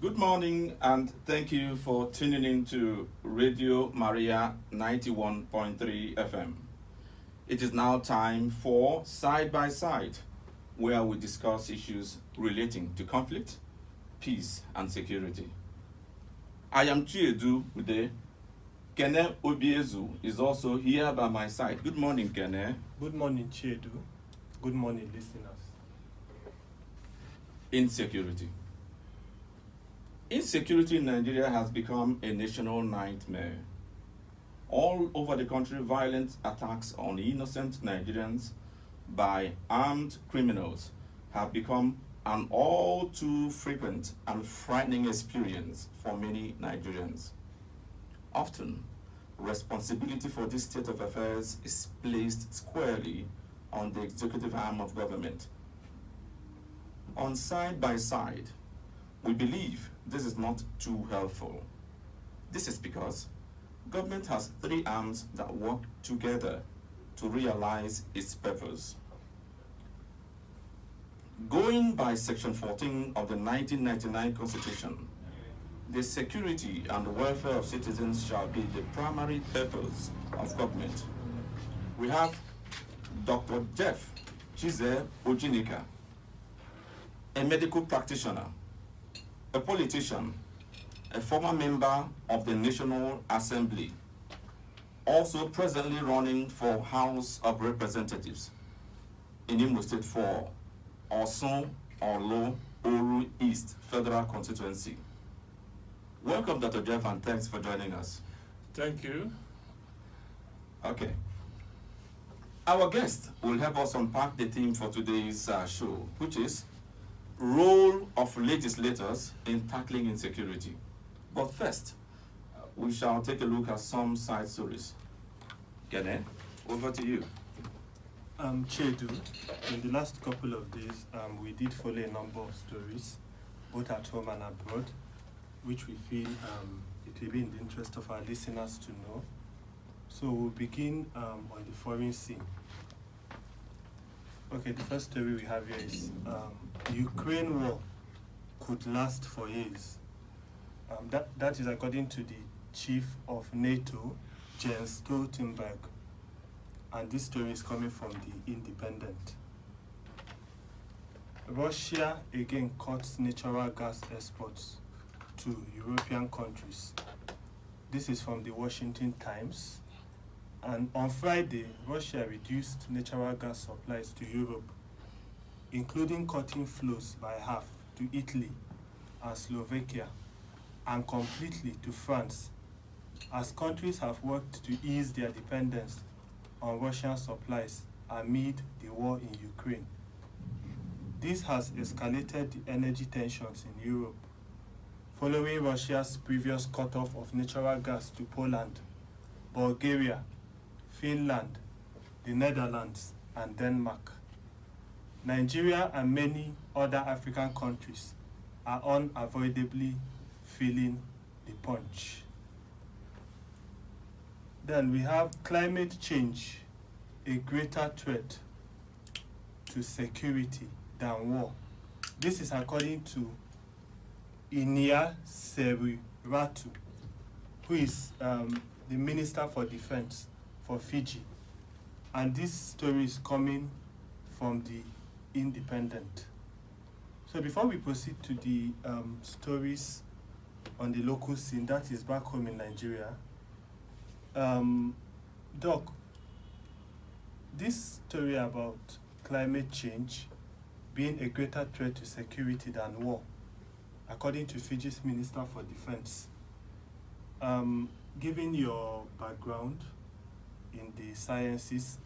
Good morning, and thank you for tuning in to Radio Maria 91.3 FM. It is now time for Side by Side, where we discuss issues relating to conflict, peace, and security. I am Chiedu Ude. Kene Obiezu is also here by my side. Good morning, Kene. Good morning, Chiedu. Good morning, listeners. Insecurity. Insecurity in Nigeria has become a national nightmare. All over the country, violent attacks on innocent Nigerians by armed criminals have become an all too frequent and frightening experience for many Nigerians. Often, responsibility for this state of affairs is placed squarely on the executive arm of government. On Side by Side, we believe this is not too helpful. This is because government has three arms that work together to realize its purpose. Going by Section 14 of the 1999 Constitution, the security and welfare of citizens shall be the primary purpose of government. We have Dr. Geff Chizee Ojinika, a medical practitioner, a politician, a former member of the National Assembly, also presently running for House of Representatives in Imo State for Osun, Olo, Oru East Federal Constituency. Welcome, Dr. Geff, and thanks for joining us. Thank you. Okay. Our guest will help us unpack the theme for today's show, which is role of legislators in tackling insecurity. But first, we shall take a look at some side stories. Kene, over to you. Chiedu, in the last couple of days, we did follow a number of stories, both at home and abroad, which we feel it will be in the interest of our listeners to know. So we'll begin on the foreign scene. Okay, the first story we have here is the Ukraine war could last for years. That is according to the chief of NATO, Jens Stoltenberg. And this story is coming from the Independent. Russia again cuts natural gas exports to European countries. This is from the Washington Times. And on Friday, Russia reduced natural gas supplies to Europe, including cutting flows by half to Italy and Slovakia, and completely to France, as countries have worked to ease their dependence on Russian supplies amid the war in Ukraine. This has escalated the energy tensions in Europe, following Russia's previous cutoff of natural gas to Poland, Bulgaria, Finland, the Netherlands, and Denmark. Nigeria and many other African countries are unavoidably feeling the punch. Then we have climate change, a greater threat to security than war. This is according to Inia Seriratu, who is the Minister for Defense for Fiji. And this story is coming from the Independent. So before we proceed to the stories on the local scene, that is back home in Nigeria, Doc, this story about climate change being a greater threat to security than war, according to Fiji's Minister for Defense, given your background in the sciences,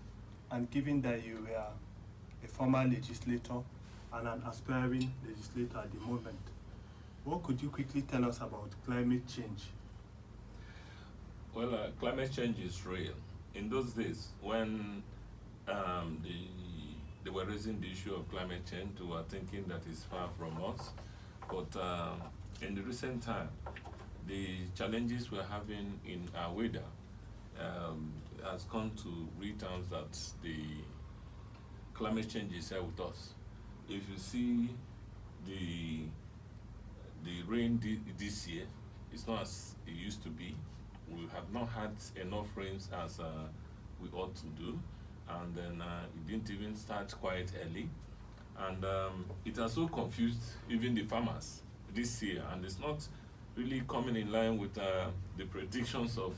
and given that you were a former legislator and an aspiring legislator at the moment, what could you quickly tell us about climate change? Well, climate change is real. In those days, when they were raising the issue of climate change, we were thinking that it's far from us. But in the recent time, the challenges we're having in our weather has come to real terms that the climate change is here with us. If you see the rain this year is not as it used to be. We have not had enough rains as we ought to do, and then it didn't even start quite early, and it has so confused even the farmers this year, and it's not really coming in line with the predictions of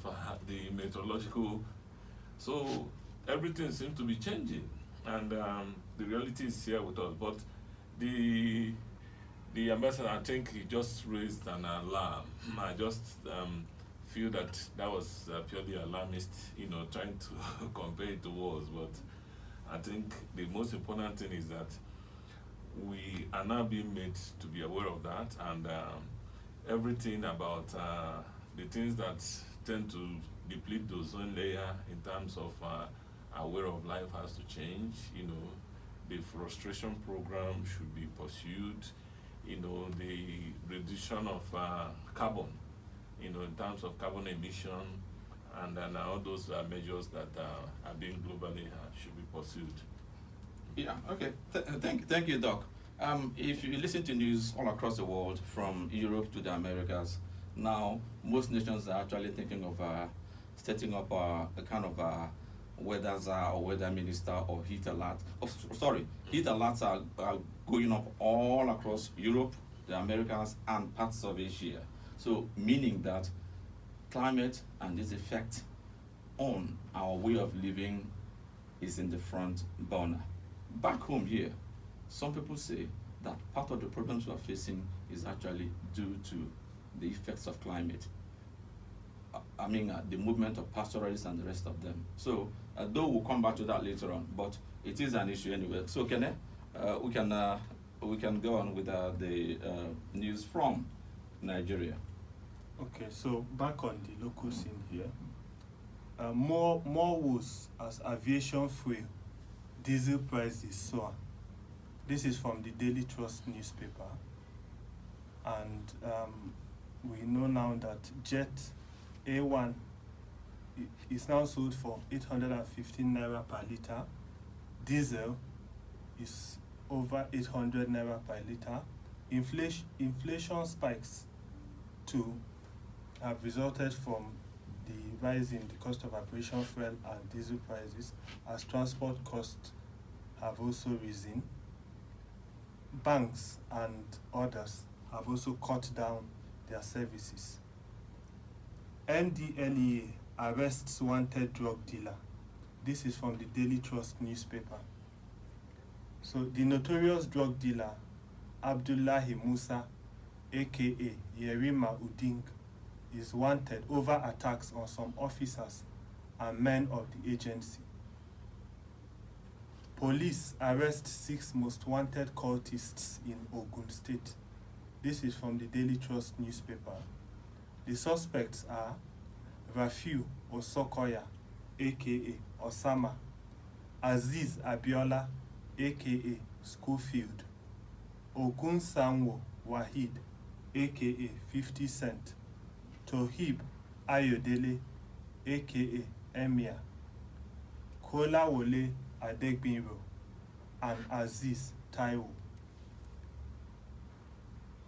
the meteorological. So everything seems to be changing, and the reality is here with us. But the ambassador, I think he just raised an alarm. I just feel that was purely alarmist, trying to compare it to wars. But I think the most important thing is that we are now being made to be aware of that, and everything about the things that tend to deplete the ozone layer in terms of our way of life has to change. The frustration program should be pursued. The reduction of carbon, in terms of carbon emission, and then all those measures that are being globally should be pursued. Yeah, okay. Thank you, Doc. If you listen to news all across the world, from Europe to the Americas, now most nations are actually thinking of setting up a kind of weather czar or weather minister or heat alert. Heat alerts are going up all across Europe, the Americas, and parts of Asia. So, meaning that climate and its effect on our way of living is in the front burner. Back home here, some people say that part of the problems we are facing is actually due to the effects of climate. The movement of pastoralists and the rest of them. So, though we'll come back to that later on, but it is an issue anyway. So, Kene, we can go on with the news from Nigeria. Okay, so back on the local scene here. More woes as aviation fuel, diesel prices soar. This is from the Daily Trust newspaper, and we know now that Jet A1 is now sold for 815 naira per liter. Diesel is over 800 naira per liter. Inflation spikes too have resulted from the rise in the cost of aviation fuel and diesel prices, as transport costs have also risen. Banks and others have also cut down their services. NDLEA arrests wanted drug dealer. This is from the Daily Trust newspaper. So the notorious drug dealer Abdullahi Musa, aka Yerima Uding, is wanted over attacks on some officers and men of the agency. Police arrest 6 most wanted cultists in Ogun State. This is from the Daily Trust newspaper. The suspects are Rafiu Osokoya, aka Osama, Aziz Abiola, aka Schofield, Ogun Sanwo Wahid, aka 50 Cent, Tohib Ayodele, aka Emir, Kolawole Adegbinro, and Aziz Taiwo.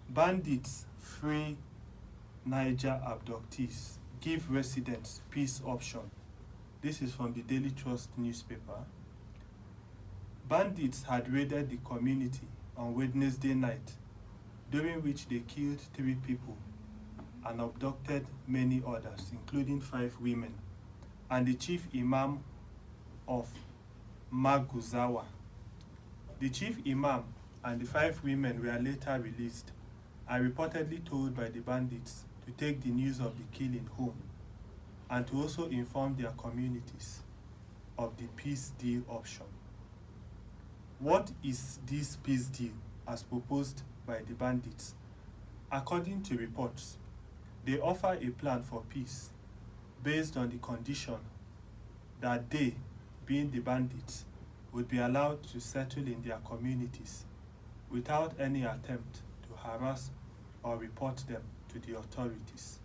Bandits free Niger abductees, give residents peace option. This is from the Daily Trust newspaper. Bandits had raided the community on Wednesday night, during which they killed 3 people and abducted many others, including 5 women, and the chief imam of Maguzawa. The chief imam and the 5 women were later released and reportedly told by the bandits to take the news of the killing home and to also inform their communities of the peace deal option. What is this peace deal as proposed by the bandits? According to reports, they offer a plan for peace based on the condition that they, being the bandits, would be allowed to settle in their communities without any attempt to harass or report them to the authorities.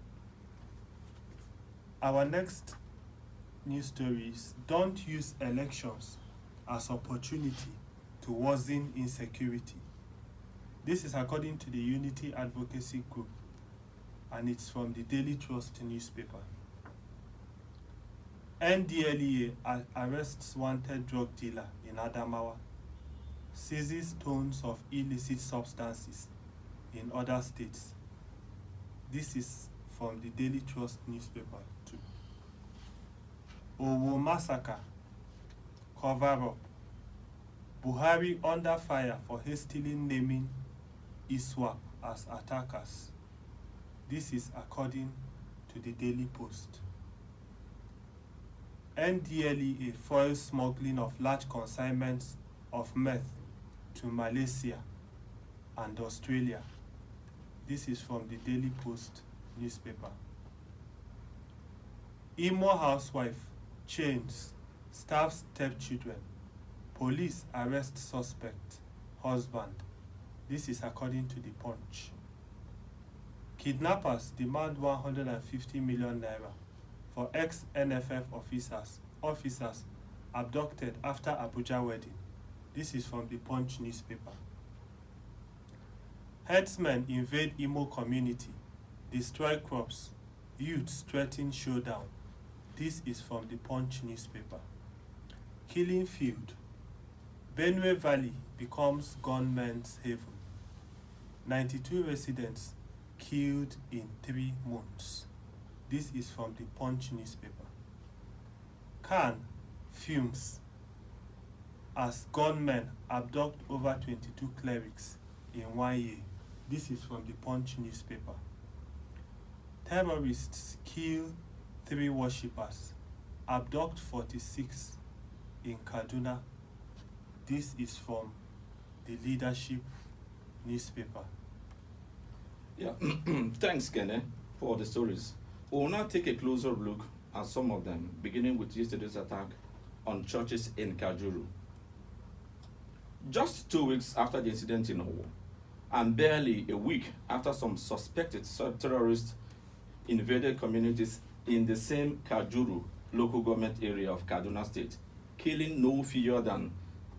Our next news story is: don't use elections as opportunity to worsen insecurity. This is according to the Unity Advocacy Group, and it's from the Daily Trust newspaper. NDLEA arrests wanted drug dealer in Adamawa, seizes tons of illicit substances in other states. This is from the Daily Trust newspaper too. Owo massacre, cover up. Buhari under fire for hastily naming ISWAP as attackers. This is according to the Daily Post. NDLEA foils smuggling of large consignments of meth to Malaysia and Australia. This is from the Daily Post newspaper. Imo housewife chains, stabs stepchildren. Police arrest suspect husband. This is according to the Punch. Kidnappers demand 150 million naira for ex-NFF officers abducted after Abuja wedding. This is from the Punch newspaper. Herdsmen invade Imo community, destroy crops, youths threaten showdown. This is from the Punch newspaper. Killing field. Benue Valley becomes gunmen's haven. 92 residents killed in 3 months. This is from the Punch newspaper. Khan fumes as gunmen abduct over 22 clerics in 1 year. This is from the Punch newspaper. Terrorists kill 3 worshippers, abduct 46 in Kaduna. This is from the Leadership newspaper. Yeah, thanks, Kene, for the stories. We will now take a closer look at some of them, beginning with yesterday's attack on churches in Kajuru. Just 2 weeks after the incident in Owo, and barely a week after some suspected terrorists invaded communities in the same Kajuru local government area of Kaduna State, killing no fewer than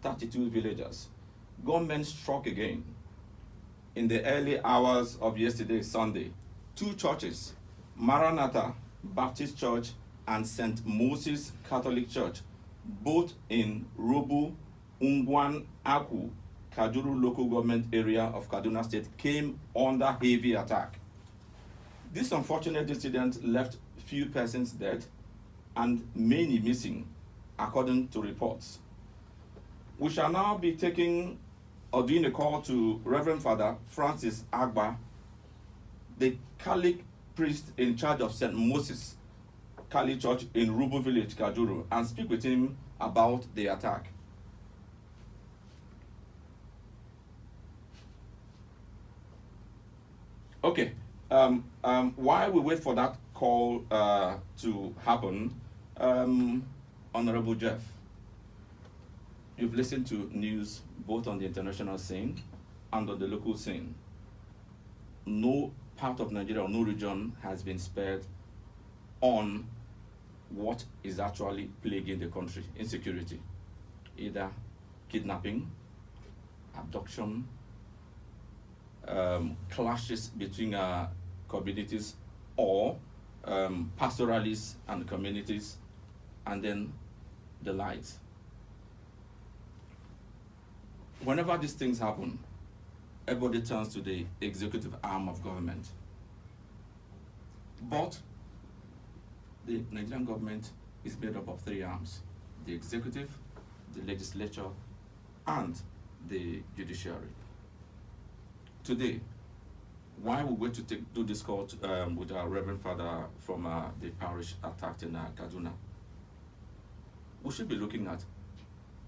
32 villagers, gunmen struck again. In the early hours of yesterday, Sunday, 2 churches, Maranatha Baptist Church and St. Moses Catholic Church, both in Robu, Ungwan, Aku, Kajuru local government area of Kaduna State, came under heavy attack. This unfortunate incident left few persons dead and many missing, according to reports. We shall now be taking or doing a call to Reverend Father Francis Agba, the Catholic priest in charge of St. Moses Catholic Church in Rubu Village, Kajuru, and speak with him about the attack. Okay, while we wait for that call to happen, Honorable Geff, you've listened to news both on the international scene and on the local scene. No part of Nigeria or no region has been spared on what is actually plaguing the country: insecurity, either kidnapping, abduction, clashes between communities, or pastoralists and communities, and then the lights. Whenever these things happen, everybody turns to the executive arm of government. But the Nigerian government is made up of 3 arms: the executive, the legislature, and the judiciary. Today, while we wait to do this call with our Reverend Father from the parish attacked in Kaduna, we should be looking at,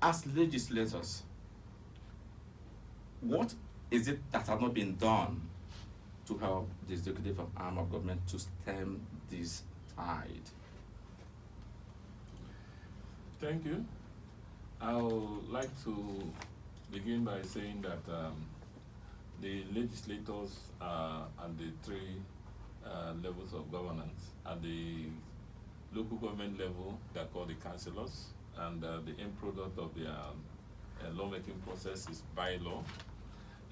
as legislators, what is it that has not been done to help the executive arm of government to stem this tide? Thank you. I would like to begin by saying that the legislators at the 3 levels of governance. At the local government level, they're called the councillors, and the end product of their lawmaking process is bylaw.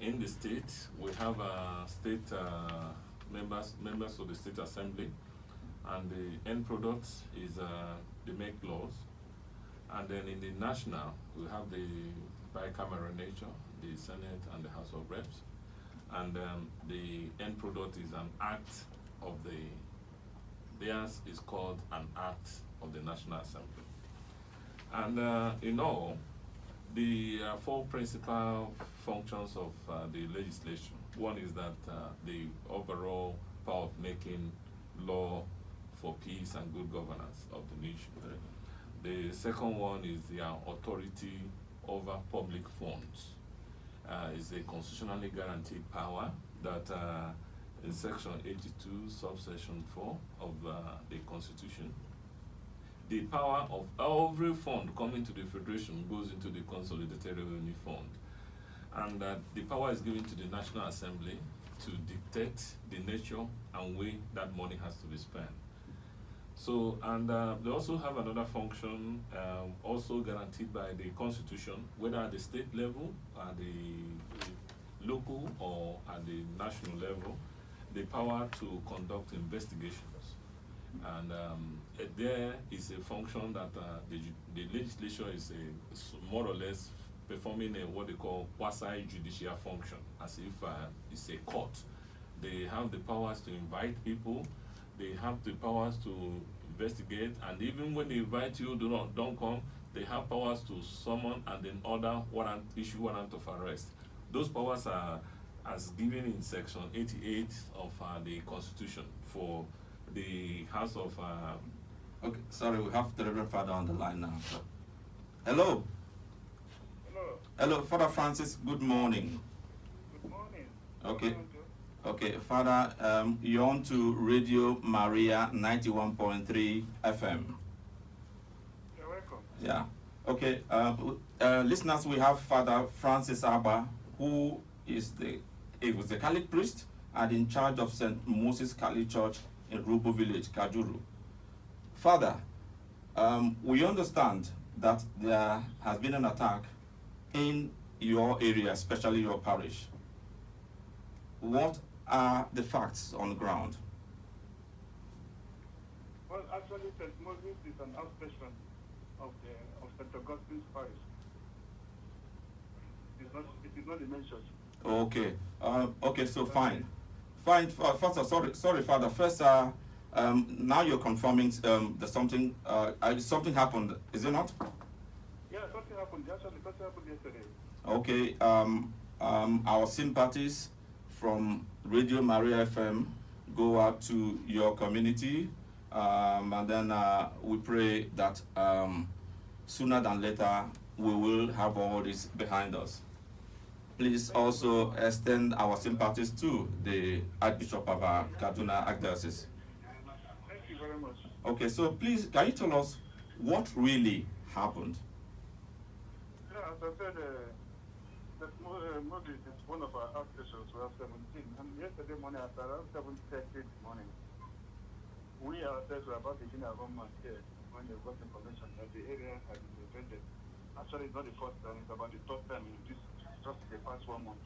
in the state, we have state members of the State Assembly, and the end product is they make laws. And then in the national, we have the bicameral nature, the Senate and the House of Reps. And the end product is an act of theirs is called an act of the National Assembly. And in all, the four principal functions of the legislation. One is that the overall power of making law for peace and good governance of the nation. The second one is the authority over public funds. It's a constitutionally guaranteed power that in section 82, subsection 4 of the Constitution, the power of every fund coming to the Federation goes into the Consolidated Revenue Fund. And the power is given to the National Assembly to dictate the nature and way that money has to be spent. So, and they also have another function also guaranteed by the Constitution, whether at the state level, at the local, or at the national level, the power to conduct investigations. And there is a function that the legislature is more or less performing what they call quasi-judicial function, as if it's a court. They have the powers to invite people, they have the powers to investigate, and even when they invite you, don't come, they have powers to summon and then issue warrant of arrest. Those powers are as given in section 88 of the Constitution for the House of... Okay, sorry, we have the Reverend Father on the line now. Hello. Hello. Hello, Father Francis, good morning. Good morning. Okay. Okay, Father, you're on to Radio Maria 91.3 FM. You're welcome. Yeah. Okay, listeners, we have Father Francis Abba, who is he was the Catholic priest and in charge of St. Moses Catholic Church in Rubo Village, Kajuru. Father, we understand that there has been an attack in your area, especially your parish. What are the facts on the ground? Well, actually, St. Moses is an outpatient of St. Augustine's parish. It is not the main church. Okay. Okay. So fine. First, sorry, Father. First, now you're confirming that something happened. Is it not? Yeah, something happened. Actually, something happened yesterday. Okay. Our sympathies from Radio Maria FM go out to your community, and then we pray that sooner than later we will have all this behind us. Please also extend our sympathies to the Archbishop of Kaduna Archdiocese. Thank you very much. Okay, so please, can you tell us what really happened? Yeah, as I said, Moses is one of our archbishops. We have 17. And yesterday morning, at around 7:30 this morning, we ourselves were about to begin our home month here when they got information that the area had been defended. Actually, it's not the first time, it's about the third time in this, just the past 1 month.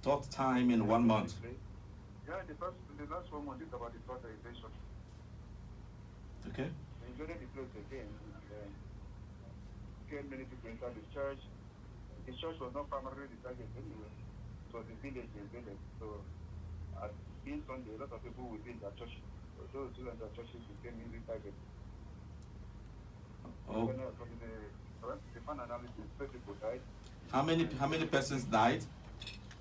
Third time in 1 month. Yeah, the last 1 month is about the third invasion. Okay. They invaded the place again. Scared many people inside the church. The church was not primarily the target anyway. It was the village invaded. So, at being Sunday, a lot of people within their church, those who in their churches became easy targets. Oh. The fan analysis, 3 people died. How many persons died?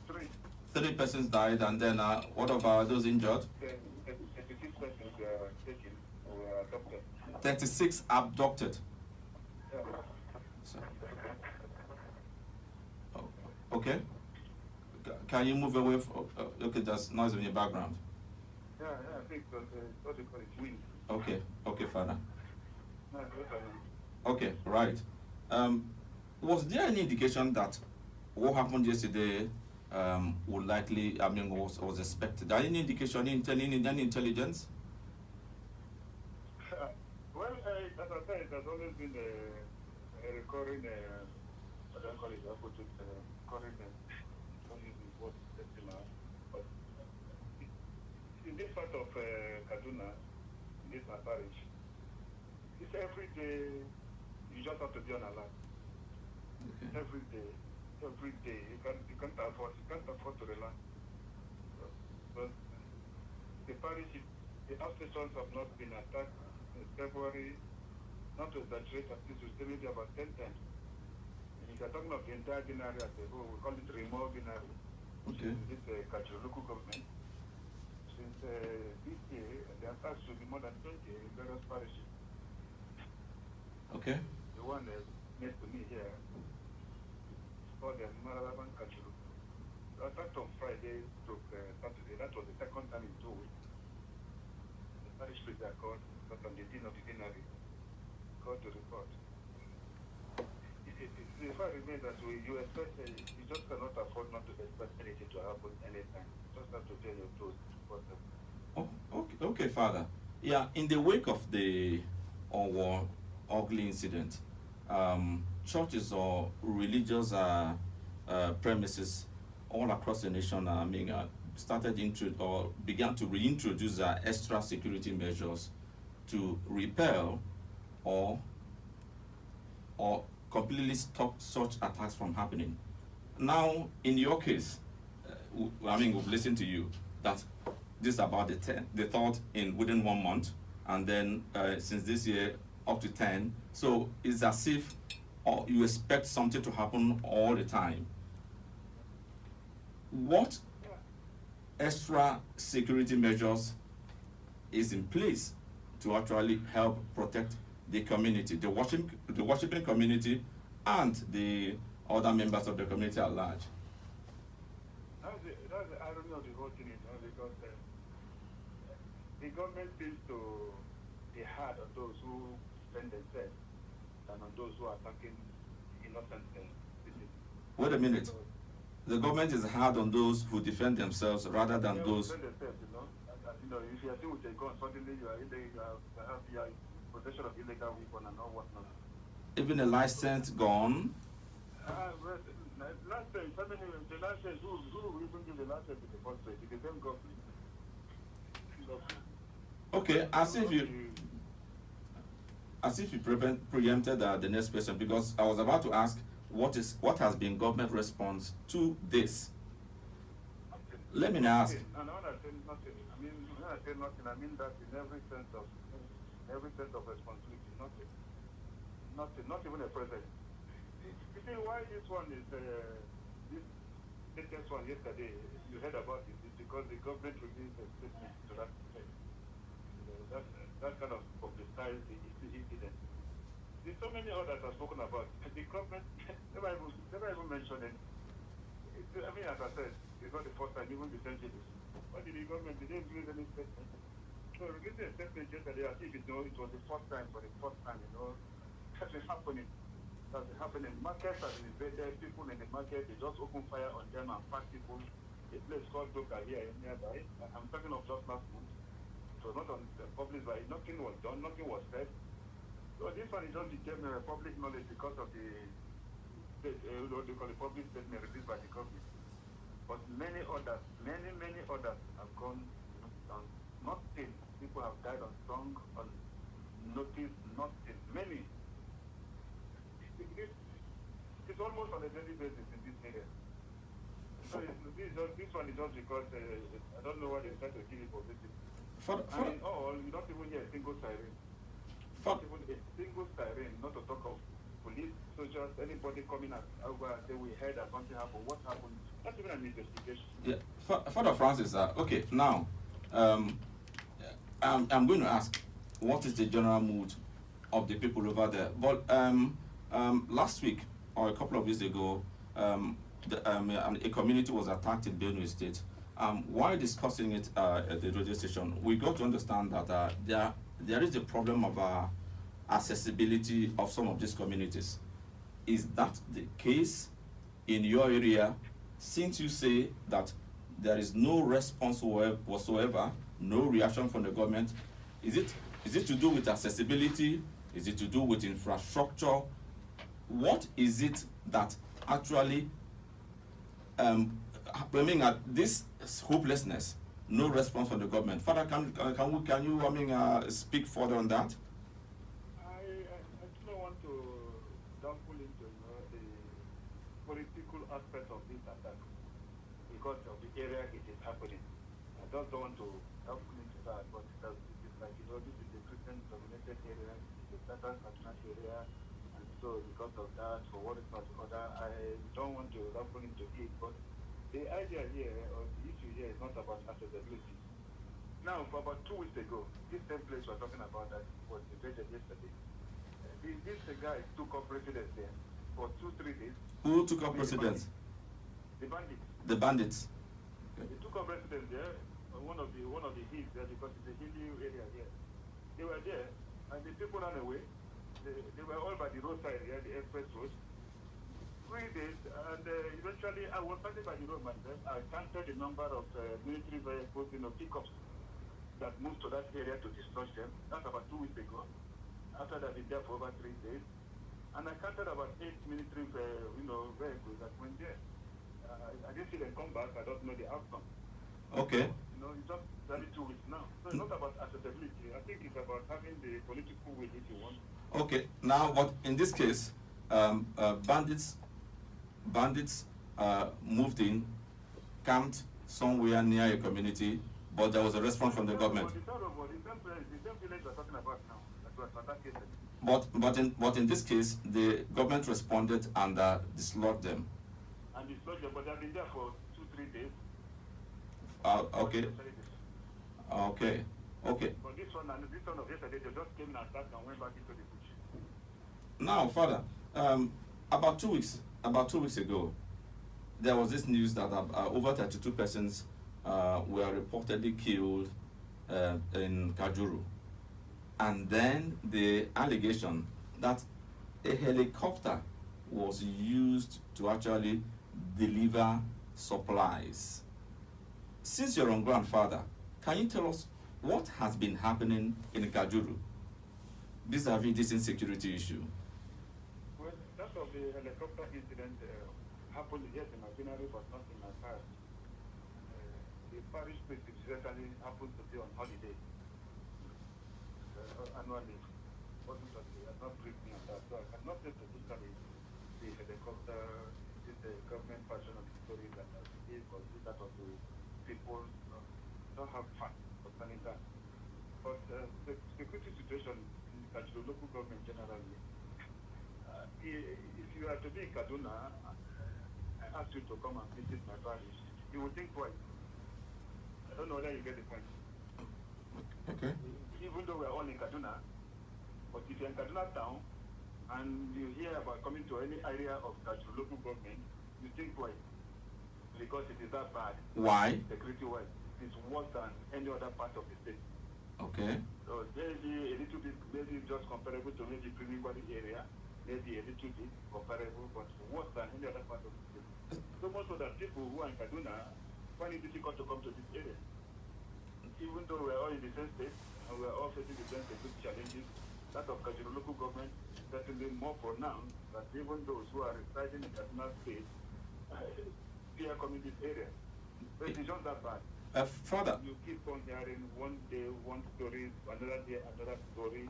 3. 3 persons died, and then what about those injured? 36 persons were taken or were adopted. 36 abducted. Yeah. So, okay. Can you move away from, okay, there's noise in your background. Yeah, I think what they call it, wind. Okay, Father. No, Okay, right. Was there any indication that what happened yesterday would likely, was expected? Any indication, any intelligence? Well, as I said, there's always been a recurring, what do I call it? I put it, recurring this part of Kaduna, in this my parish, it's every day. You just have to be on alert. Okay. Every day. You can't afford to relax. But the parish, the outstations have not been attacked in February. Not to exaggerate, at least we say maybe about 10 times. And if you're talking of the entire Binary as a whole, we call it remote Binary. Okay. This Kachuru local government. Since this year, the attacks should be more than 20 in various parishes. Okay. The one next to me here, called the Maraban Kachuru. The attack on Friday to Saturday, that was the second time in 2 weeks. The parish priest are called, but on the dean of the Binary, called to report. If I remain that way, you expect, you just cannot afford not to expect anything to happen anytime. You just have to tell your truth. Okay, Father. Yeah, in the wake of the ugly incident, churches or religious premises all across the nation, began to reintroduce extra security measures to repel or completely stop such attacks from happening. Now, in your case, we've listened to you that this is about the third within 1 month, and then since this year up to 10. So it's as if you expect something to happen all the time. What extra security measures is in place to actually help protect the community, the worshiping community, and the other members of the community at large? That's the irony of the whole thing, because the government seems to be hard on those who defend themselves than on those who are attacking innocent citizens. Wait a minute. The government is hard on those who defend themselves rather than those. Defend themselves, if you are still with a gun, suddenly you are in possession of illegal weapon and all whatnot. Even a licensed gun. Last time, the license, who will even give the license in the first place? It's the same government. Okay, as if you preempted the next question, because I was about to ask what has been government response to this. Let me now ask. And when I say nothing, I mean that in every sense of responsibility, nothing, not even a president. You see why this one is this latest one yesterday you heard about it is because the government released a statement to that effect. That kind of publicized the incident. There's so many others I've spoken about. The government never even mentioned it. As I said, it's not the first time, even the century. What did the government, did they release any statement? So releasing a statement yesterday, I think it was the first time, that's been happening. That's been happening. Markets have been invaded, people in the market, they just open fire on them and fight people. A place called Doka here nearby. I'm talking of just last month. It was not on the public, but nothing was done, nothing was said. So this one is just became public knowledge because of the what they call the public statement released by the government. But many others have gone on nothing. People have died on song, on notice, nothing. Many. It's almost on a daily basis in this area. So this one is just because I don't know what they try to give it publicity. You don't even hear a single siren. Not even a single siren, not to talk of police, soldiers, anybody coming out over and say we heard that something happened. What happened? Not even an investigation. Yeah, Father Francis, okay, now, I'm going to ask, what is the general mood of the people over there? But last week, or a couple of weeks ago, a community was attacked in Benue State. While discussing it at the radio station, we got to understand that there is a problem of accessibility of some of these communities. Is that the case in your area? Since you say that there is no response whatsoever, no reaction from the government, is it to do with accessibility? Is it to do with infrastructure? What is it that actually, this hopelessness no response from the government. Father, can you speak further on that? I do not want to dampen into the political aspect of this attack because of the area it is happening. I just don't want to dampen into that, but it is like, this is a Christian-dominated area, it's a Satan area, and so because of that, for what is not the other, I don't want to dampen into it, but the idea here, or the issue here, is not about accessibility. Now, for about 2 weeks ago, this same place we're talking about that was invaded yesterday. This guy took up residence there for 2-3 days. Who took up residence? The bandits. The bandits. They took up residence there on one of the hills there because it's a hilly area here. They were there, and the people ran away. They were all by the roadside here, the express road. 3 days, and eventually I was passing by the road myself. I counted the number of military vehicles, pickups that moved to that area to dislodge them. That's about 2 weeks ago. After that, been there for over 3 days, and I counted about 8 military, vehicles that went there. I didn't see them come back. I don't know the outcome. Okay. It's just only 2 weeks now. So it's not about accessibility. I think it's about having the political will if you want. Okay. Now, what in this case, bandits moved in, camped somewhere near a community, but there was a response from the government. The same village we're talking about now, that was attacked. But in this case, the government responded and dislodged them. And dislodged them, but they've been there for 2-3 days. Okay. Okay. Okay. But this one of yesterday, they just came and attacked and went back into the bush. Now, Father, about 2 weeks ago, there was this news that over 32 persons were reportedly killed in Kajuru. And then the allegation that a helicopter was used to actually deliver supplies. Since you're on ground, Father, can you tell us what has been happening in Kajuru vis-a-vis this insecurity issue? Well, that of the helicopter incident happened, yes, in my binary, but not in my past. The parish priest certainly happens to be on holiday annually. Wasn't that he has not briefed me on that, so I cannot say specifically the helicopter is the government version of the story that is or is that of the people don't have fun concerning that. But the security situation in the local government generally, if you are to be in Kaduna, I ask you to come and visit my parish, you will think twice. I don't know whether you get the point. Okay. Even though we're all in Kaduna, but if you're in Kaduna town and you hear about coming to any area of Kaduna local government, you think twice because it is that bad. Why? Security-wise, it's worse than any other part of the state. Okay. So maybe a little bit, maybe just comparable to maybe Primigwadi area, maybe a little bit comparable, but worse than any other part of the state. So much so that people who are in Kaduna find it difficult to come to this area. Even though we're all in the same state and we're all facing the same security challenges, that of Kaduna local government is certainly more pronounced that even those who are residing in Kaduna state fear coming this area. But it's not that bad. Father. You keep on hearing one day, one story, another day, another story.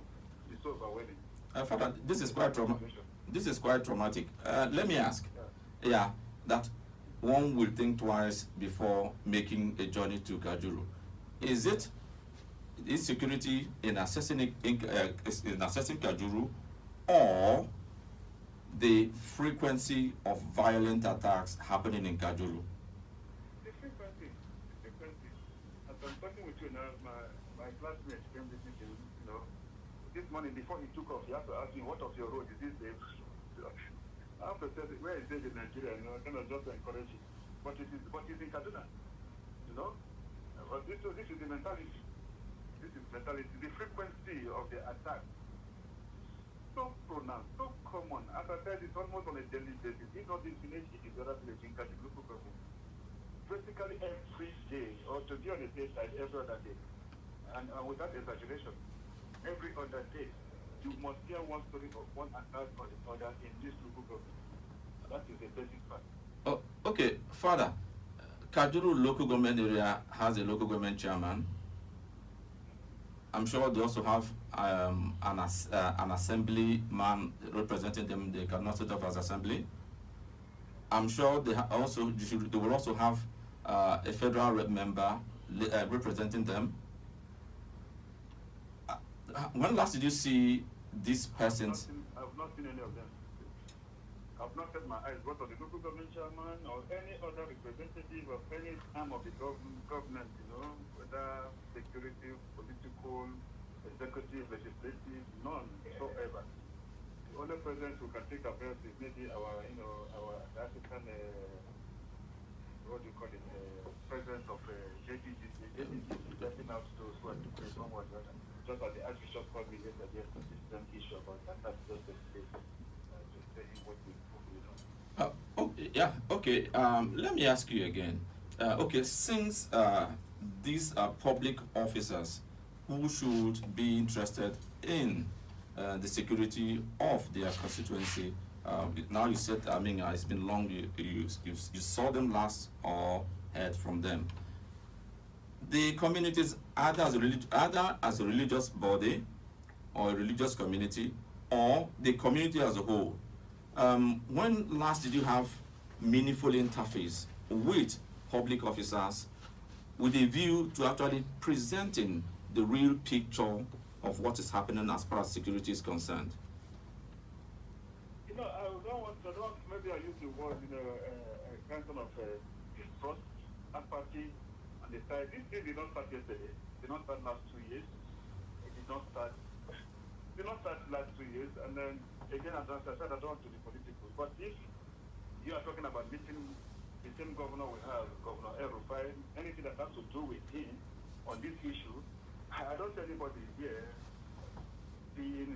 It's so overwhelming. Father, this is quite traumatic. Let me ask. Yeah, that one will think twice before making a journey to Kajuru. Is it insecurity in assessing Kajuru, or the frequency of violent attacks happening in Kajuru? The frequency. As I'm talking with you now, my classmate came visiting, this morning before he took off, he had to ask me, what of your road? Is this safe? I have to say, where is it in Nigeria? I cannot just encourage it. But it's in Kaduna, But this is the mentality. This is mentality. The frequency of the attack, so pronounced, so common. As I said, it's almost on a daily basis. If not this village, it is the other village in Kaduna. Basically every day, or to be on the safe side, every other day. And without exaggeration, every other day, you must hear one story of one attack or the other in this local government. That is the basic fact. Oh, okay, Father, Kajuru local government area has a local government chairman. I'm sure they also have an assemblyman representing them. They cannot set up as assembly. I'm sure they will also have a federal member representing them. When last did you see these persons? I've not seen any of them. I've not set my eyes both on the local government chairman or any other representative of any arm of the government, whether security, political, executive, legislative, none whatsoever. The only president who can take a breath is maybe our African, president of JPG, getting out those who are to play somewhat better. Just as the Archbishop called me yesterday, this same issue about that, that's just a case. Just saying what we Okay. Let me ask you again. Since these are public officers who should be interested in the security of their constituency, now you said, it's been long. You saw them last or heard from them. The communities, either as a religious body or a religious community, or the community as a whole. When last did you have meaningful interface with public officers with a view to actually presenting the real picture of what is happening as far as security is concerned? Maybe I use the word, kind of distrust, apathy on the side. This thing did not start yesterday. It did not start last 2 years. It did not start last 2 years. And then, again, as I said, I don't want to be political. But if you are talking about meeting the same governor we have, Governor El-Rufai, anything that has to do with him on this issue, I don't see anybody here being,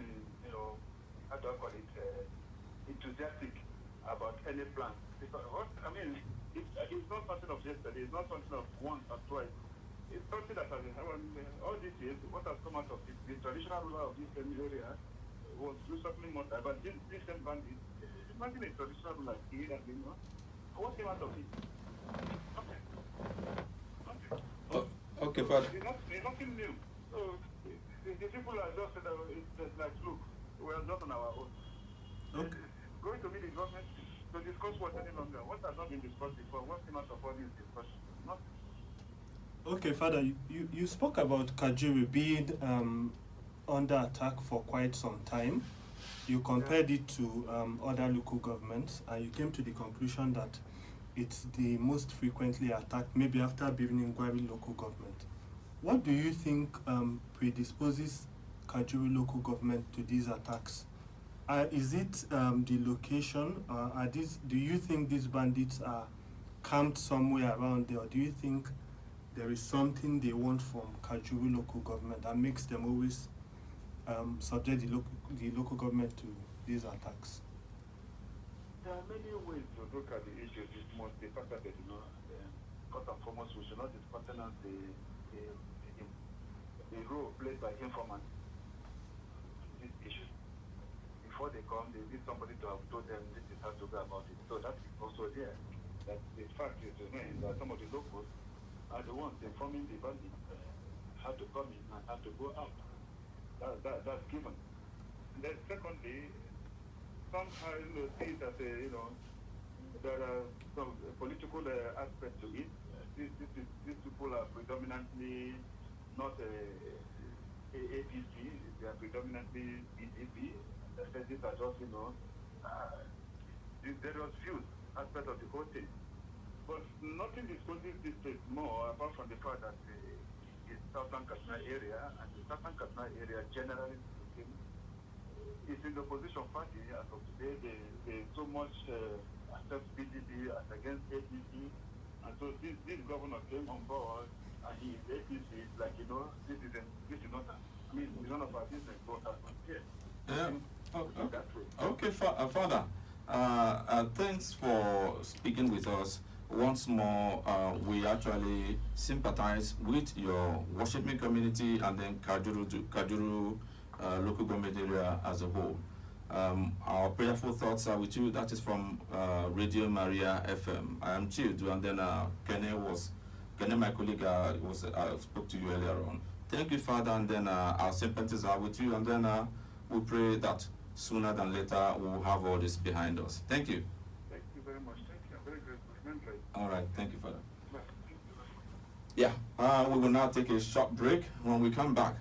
how do I call it, enthusiastic about any plan. Because it's not something of yesterday, it's not something of once or twice. It's something that has been happening all these years. What has come out of it, the traditional ruler of this area was recently murdered, but this same bandit, imagine a traditional ruler here and what came out of it? Nothing. Okay, Father. It's nothing new. So the people are just it's like, look, we are just on our own. Okay. Going to meet the government to discuss what any longer. What has not been discussed before? What came out of all these discussions? Nothing. Okay, Father, you spoke about Kajuru being under attack for quite some time. You compared it to other local governments, and you came to the conclusion that it's the most frequently attacked, maybe after Birnin Gwari local government. What do you think predisposes Kajuru local government to these attacks? Is it the location? Do you think these bandits are camped somewhere around there, or do you think there is something they want from Kajuru local government that makes them always subject the local government to these attacks? There are many ways to look at the issues. It must be factored, first and foremost, we should not discontinue the role played by informants in this issue. Before they come, they need somebody to have told them this is how to go about it. So that is also there. That the fact is that some of the locals are the ones informing the bandits how to come in and how to go out. That's given. And then secondly, somehow see that there are some political aspect to it. These people are predominantly not APC, they are predominantly PDP. These are just these various views aspect of the whole thing. But nothing disposes this case more apart from the fact that the Southern Katsina area, and the Southern Katsina area generally speaking is in the opposition party as of today. They so much accept PDP as against APC, and so this governor came on board and he is APC. It's like this is not. It's none of our business. What happens here? Okay, Father. Thanks for speaking with us. Once more, we actually sympathize with your worshiping community and then Kajuru local government area as a whole. Our prayerful thoughts are with you. That is from Radio Maria FM. I am Chiedu, and then Kenny, my colleague, spoke to you earlier on. Thank you, Father, and then our sympathies are with you, and then we pray that sooner than later we'll have all this behind us. Thank you. Thank you very much. Thank you. I'm very grateful. All right, thank you, Father. Bye. Thank you. Yeah, we will now take a short break. When we come back,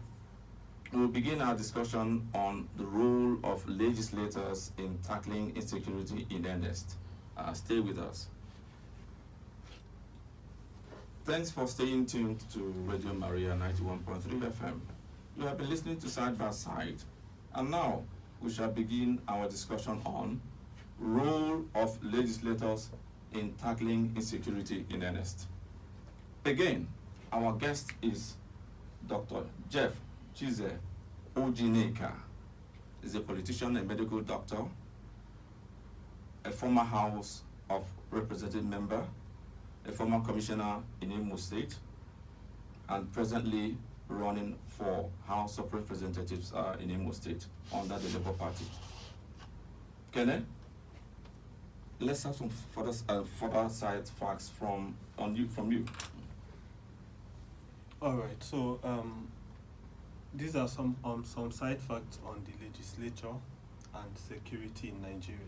we'll begin our discussion on the role of legislators in tackling insecurity in earnest. Stay with us. Thanks for staying tuned to Radio Maria 91.3 FM. You have been listening to Side by Side, and now we shall begin our discussion on role of legislators in tackling insecurity in earnest. Again, our guest is Dr. Geff Chizee Ojinika. Is a politician, a medical doctor, a former House of Representative member, a former commissioner in Imo State, and presently running for House of Representatives in Imo State under the Labour Party. Kenneth, let's have some further side facts from you. All right. So these are some side facts on the legislature and security in Nigeria.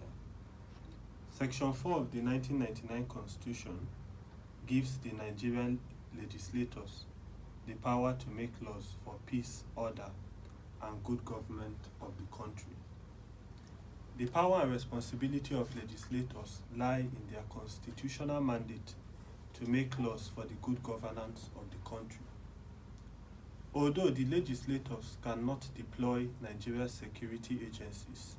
Section 4 of the 1999 Constitution gives the Nigerian legislators the power to make laws for peace, order, and good government of the country. The power and responsibility of legislators lie in their constitutional mandate to make laws for the good governance of the country. Although the legislators cannot deploy Nigeria's security agencies,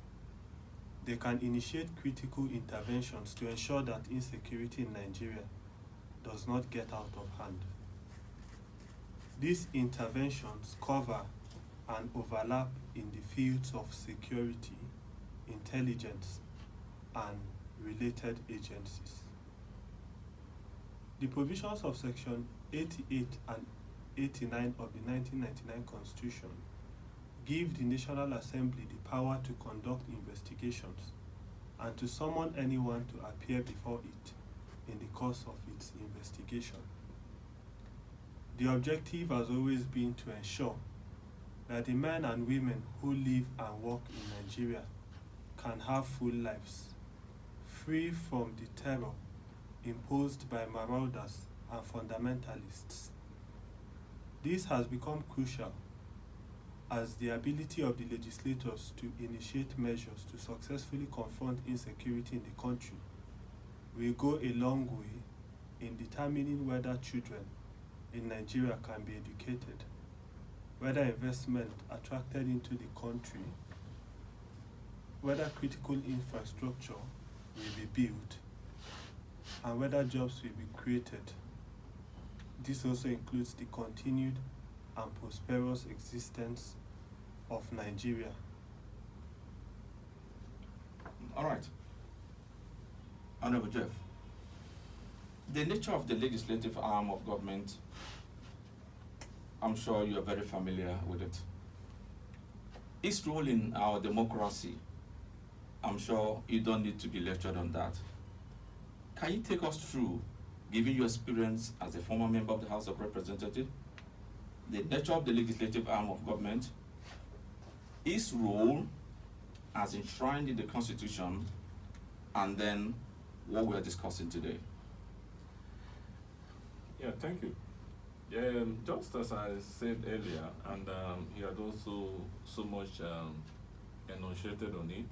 they can initiate critical interventions to ensure that insecurity in Nigeria does not get out of hand. These interventions cover and overlap in the fields of security, intelligence, and related agencies. The provisions of Section 88 and 89 of the 1999 Constitution give the National Assembly the power to conduct investigations and to summon anyone to appear before it in the course of its investigation. The objective has always been to ensure that the men and women who live and work in Nigeria can have full lives, free from the terror imposed by marauders and fundamentalists. This has become crucial as the ability of the legislators to initiate measures to successfully confront insecurity in the country will go a long way in determining whether children in Nigeria can be educated, whether investment attracted into the country, whether critical infrastructure will be built, and whether jobs will be created. This also includes the continued and prosperous existence of Nigeria. All right. Honorable Geff, the nature of the legislative arm of government, I'm sure you are very familiar with it. Its role in our democracy, I'm sure you don't need to be lectured on that. Can you take us through, given your experience as a former member of the House of Representatives, the nature of the legislative arm of government, its role as enshrined in the Constitution, and then what we are discussing today? Yeah, thank you. Just as I said earlier, and he had also so much enunciated on it,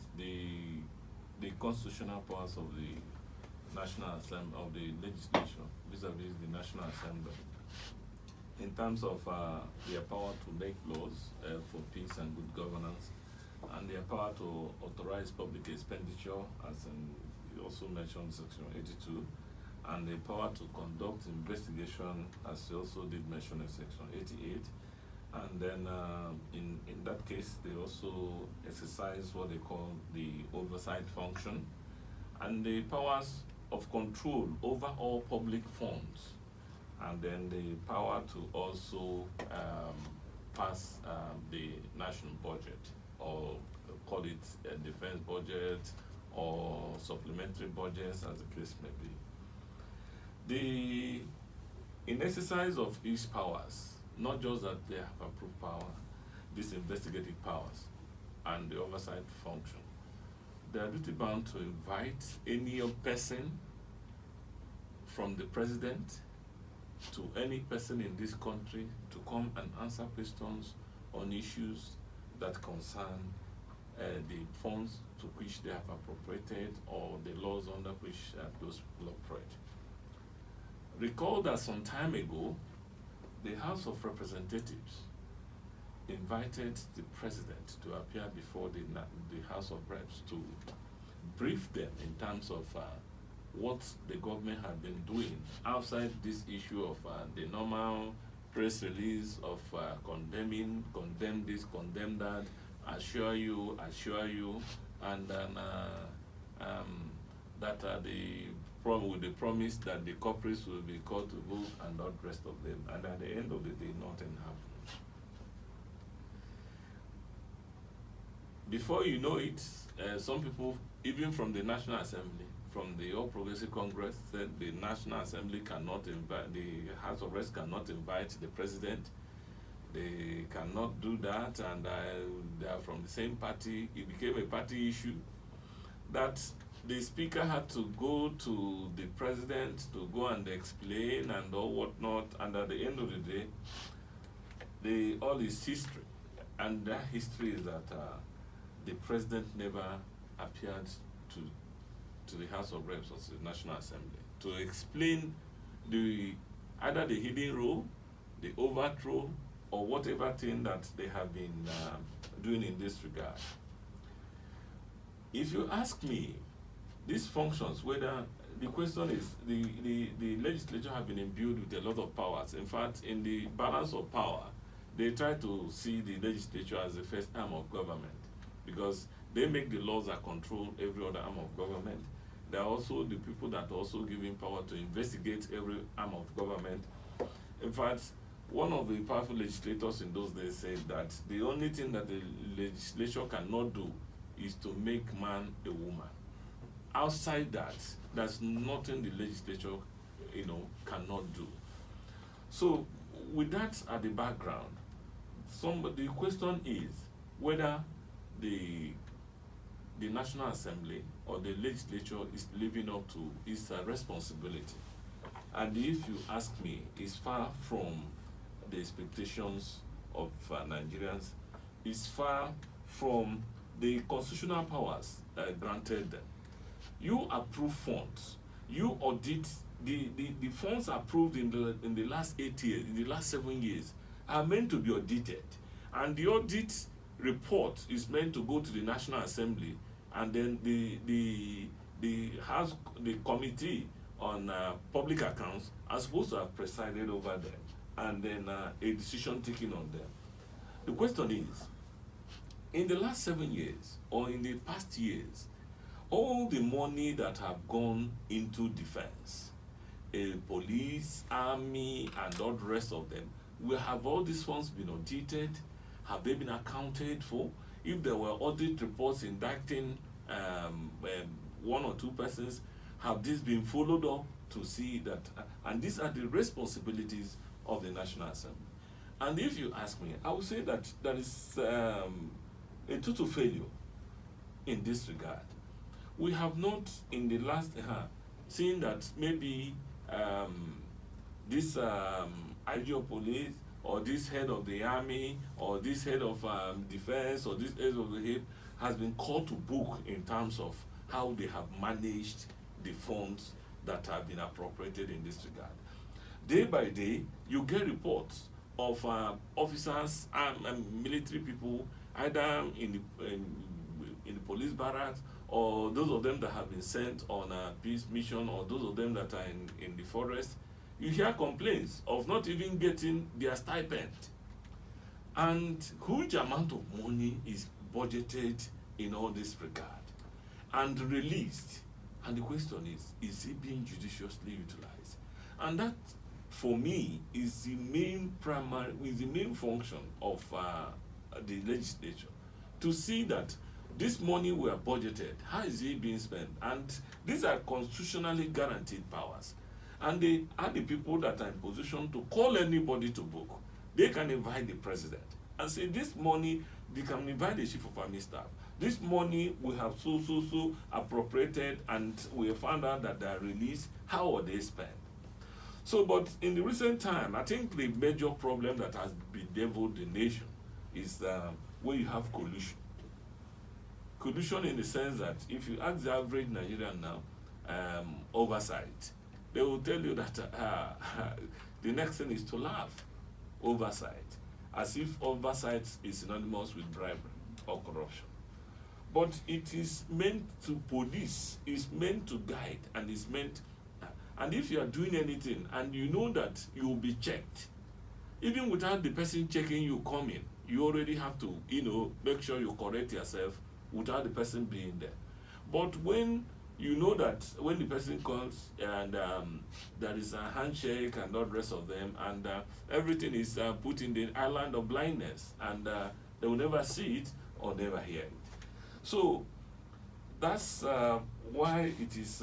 the constitutional powers of the National Assembly, of the legislature, vis-a-vis the National Assembly, in terms of their power to make laws for peace and good governance, and their power to authorize public expenditure, as he also mentioned Section 82, and the power to conduct investigation, as he also did mention in Section 88. And then in that case, they also exercise what they call the oversight function, and the powers of control over all public funds, and then the power to also pass the national budget or call it a defense budget or supplementary budgets, as the case may be. In exercise of each powers, not just that they have approved power, these investigative powers and the oversight function, they are duty bound to invite any person from the president to any person in this country to come and answer questions on issues that concern the funds to which they have appropriated or the laws under which those people operate. Recall that some time ago, the House of Representatives invited the president to appear before the House of Reps to brief them in terms of what the government had been doing outside this issue of the normal press release of condemn this, condemn that, assure you, and then with the promise that the culprits will be called to book and all the rest of them, and at the end of the day, nothing happened. Before you know it, some people, even from the National Assembly, from the All Progressive Congress, said the National Assembly cannot invite, the House of Reps cannot invite the president. They cannot do that, and they are from the same party. It became a party issue that the speaker had to go to the president to go and explain and all whatnot, and at the end of the day, all is history. And that history is that the president never appeared to the House of Reps or to the National Assembly to explain either the hidden role, the overt role, or whatever thing that they have been doing in this regard. If you ask me, these functions, whether the question is, the legislature have been imbued with a lot of powers. In fact, in the balance of power, they try to see the legislature as the first arm of government, because they make the laws that control every other arm of government. They are also the people that are also giving power to investigate every arm of government. In fact, one of the powerful legislators in those days said that the only thing that the legislature cannot do is to make man a woman. Outside that, there's nothing the legislature, cannot do. So, with that at the background, the question is whether the National Assembly or the legislature is living up to its responsibility. And if you ask me, it's far from the expectations of Nigerians. It's far from the constitutional powers granted them. You approve funds. You audit the funds approved in the last 8 years, in the last 7 years, are meant to be audited, and the audit report is meant to go to the National Assembly, and then the committee on public accounts are supposed to have presided over them, and then a decision taken on them. The question is, in the last 7 years or in the past years, all the money that have gone into defense, police, army, and all the rest of them, will have all these funds been audited? Have they been accounted for? If there were audit reports indicting one or two persons, have this been followed up to see that? And these are the responsibilities of the National Assembly. And if you ask me, I would say that there is a total failure in this regard. We have not, in the last seen that maybe this IG of police, or this head of the army, or this head of defense, or this head of the HIP has been called to book in terms of how they have managed the funds that have been appropriated in this regard. Day by day, you get reports of officers and military people, either in the police barracks, or those of them that have been sent on a peace mission, or those of them that are in the forest. You hear complaints of not even getting their stipend. And huge amount of money is budgeted in all this regard and released. And the question is it being judiciously utilized? And that, for me, is the main function of the legislature, to see that this money we are budgeted, how is it being spent? And these are constitutionally guaranteed powers. And they are the people that are in position to call anybody to book. They can invite the president and say, this money, they can invite the chief of army staff. This money we have so appropriated, and we found out that they are released. How are they spent? So, but in the recent time, I think the major problem that has bedeviled the nation is where you have collusion. Collusion in the sense that if you ask the average Nigerian now, oversight, they will tell you that the next thing is to laugh. Oversight, as if oversight is synonymous with bribery or corruption. But it is meant to police, it's meant to guide, and it's meant, and if you are doing anything and you know that you will be checked, even without the person checking you coming, you already have to, make sure you correct yourself without the person being there. But when you know that when the person comes and there is a handshake and all the rest of them, and everything is put in the island of blindness, and they will never see it or never hear it. So that's why it is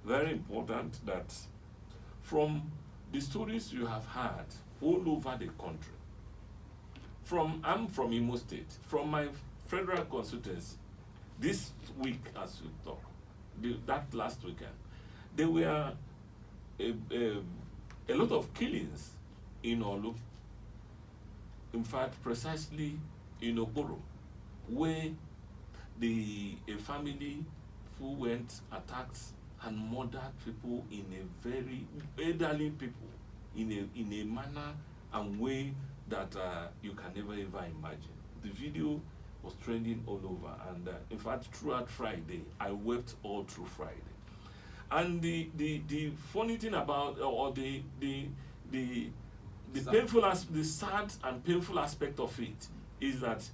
very important that from the stories you have heard all over the country, I'm from Imo State, from my federal constituency, this week as we talk, that last weekend, there were a lot of killings in Olu. In fact, precisely in Okoro, where a family who went, attacked and murdered people in a very elderly people in a manner and way that you can never ever imagine. The video was trending all over, and in fact throughout Friday I wept all through Friday. And the funny thing about the sad and painful aspect of it is that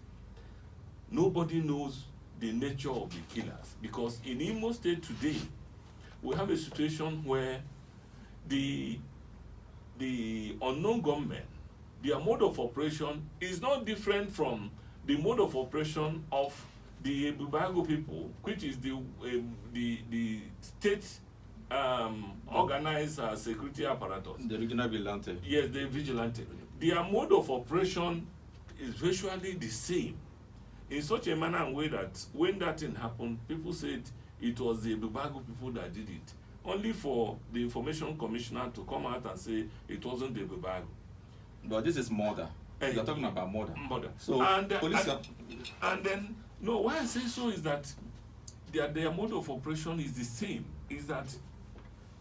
nobody knows the nature of the killers, because in Imo State today we have a situation where the unknown gunmen, their mode of operation is not different from the mode of operation of the Ebubago people, which is the state organized security apparatus. The regional vigilante. Yes, the vigilante. Their mode of operation is virtually the same, in such a manner and way that when that thing happened, people said it was the Ebubago people that did it, only for the information commissioner to come out and say it wasn't the Ebubago. But this is murder. You're talking about murder. Murder. So police and then no, why I say so is that their mode of operation is the same. Is that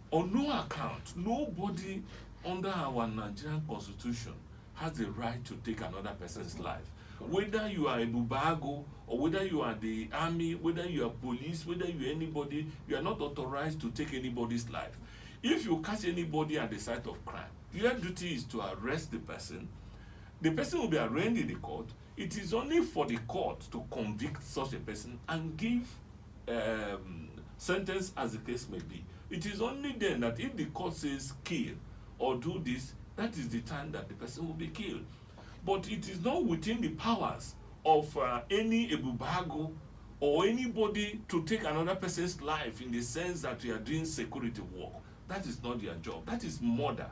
on no account, nobody under our Nigerian constitution has the right to take another person's life. Whether you are a Bubago or whether you are the army, whether you are police, whether you are anybody, you are not authorized to take anybody's life. If you catch anybody at the site of crime, your duty is to arrest the person. The person will be arraigned in the court. It is only for the court to convict such a person and give sentence as the case may be. It is only then that if the court says kill or do this, that is the time that the person will be killed. But it is not within the powers of any Ebubago or anybody to take another person's life in the sense that we are doing security work. That is not their job. That is murder.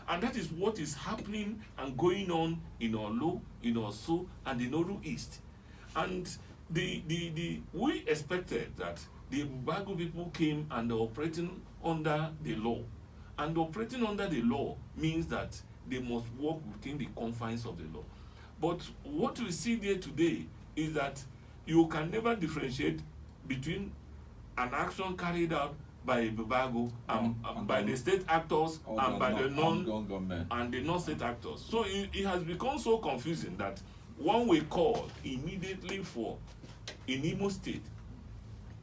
And that is what is happening and going on in Olu, in Osu, and in Oru East. And we expected that the Ebubago people came and are operating under the law. And operating under the law means that they must work within the confines of the law. But what we see there today is that you can never differentiate between an action carried out by a Bubago and by the state actors and by the non-state actors. So it has become so confusing that one will call immediately for in Imo State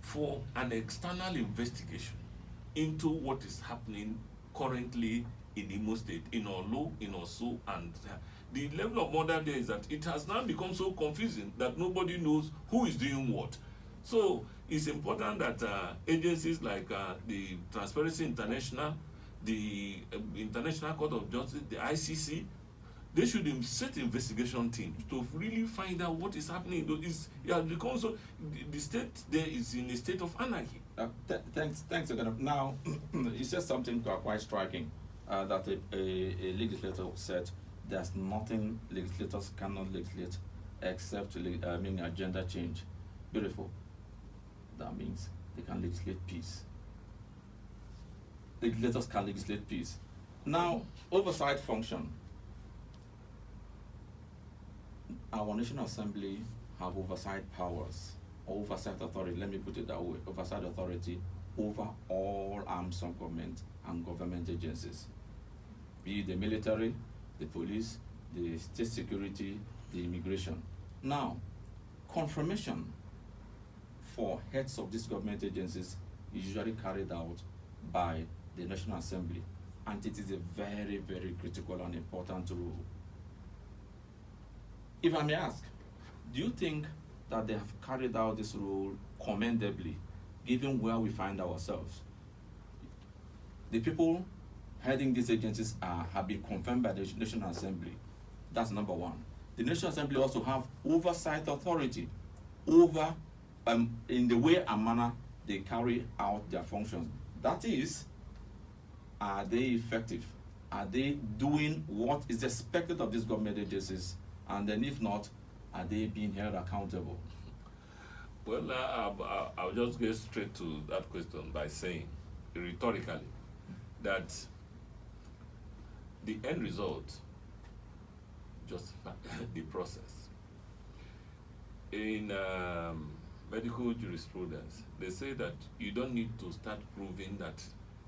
for an external investigation into what is happening currently in Imo State, in Olu, in Osu, and the level of murder there is that it has now become so confusing that nobody knows who is doing what. So it's important that agencies like the Transparency International, the International Court of Justice, the ICC, they should set investigation teams to really find out what is happening. Because the state there is in a state of anarchy. Thanks again. Now, you said something quite striking, that a legislator said there's nothing legislators cannot legislate except agenda change. Beautiful. That means they can legislate peace. Legislators can legislate peace. Now, oversight function. Our National Assembly have oversight powers, oversight authority, let me put it that way, oversight authority over all arms of government and government agencies, be it the military, the police, the state security, the immigration. Now, confirmation for heads of these government agencies is usually carried out by the National Assembly, and it is a very, very critical and important role. If I may ask, do you think that they have carried out this role commendably, given where we find ourselves? The people heading these agencies have been confirmed by the National Assembly. That's number one. The National Assembly also have oversight authority over in the way and manner they carry out their functions. That is, are they effective? Are they doing what is expected of these government agencies? And then if not, are they being held accountable? Well, I'll just get straight to that question by saying, rhetorically, that the end result justifies the process. In medical jurisprudence, they say that you don't need to start proving that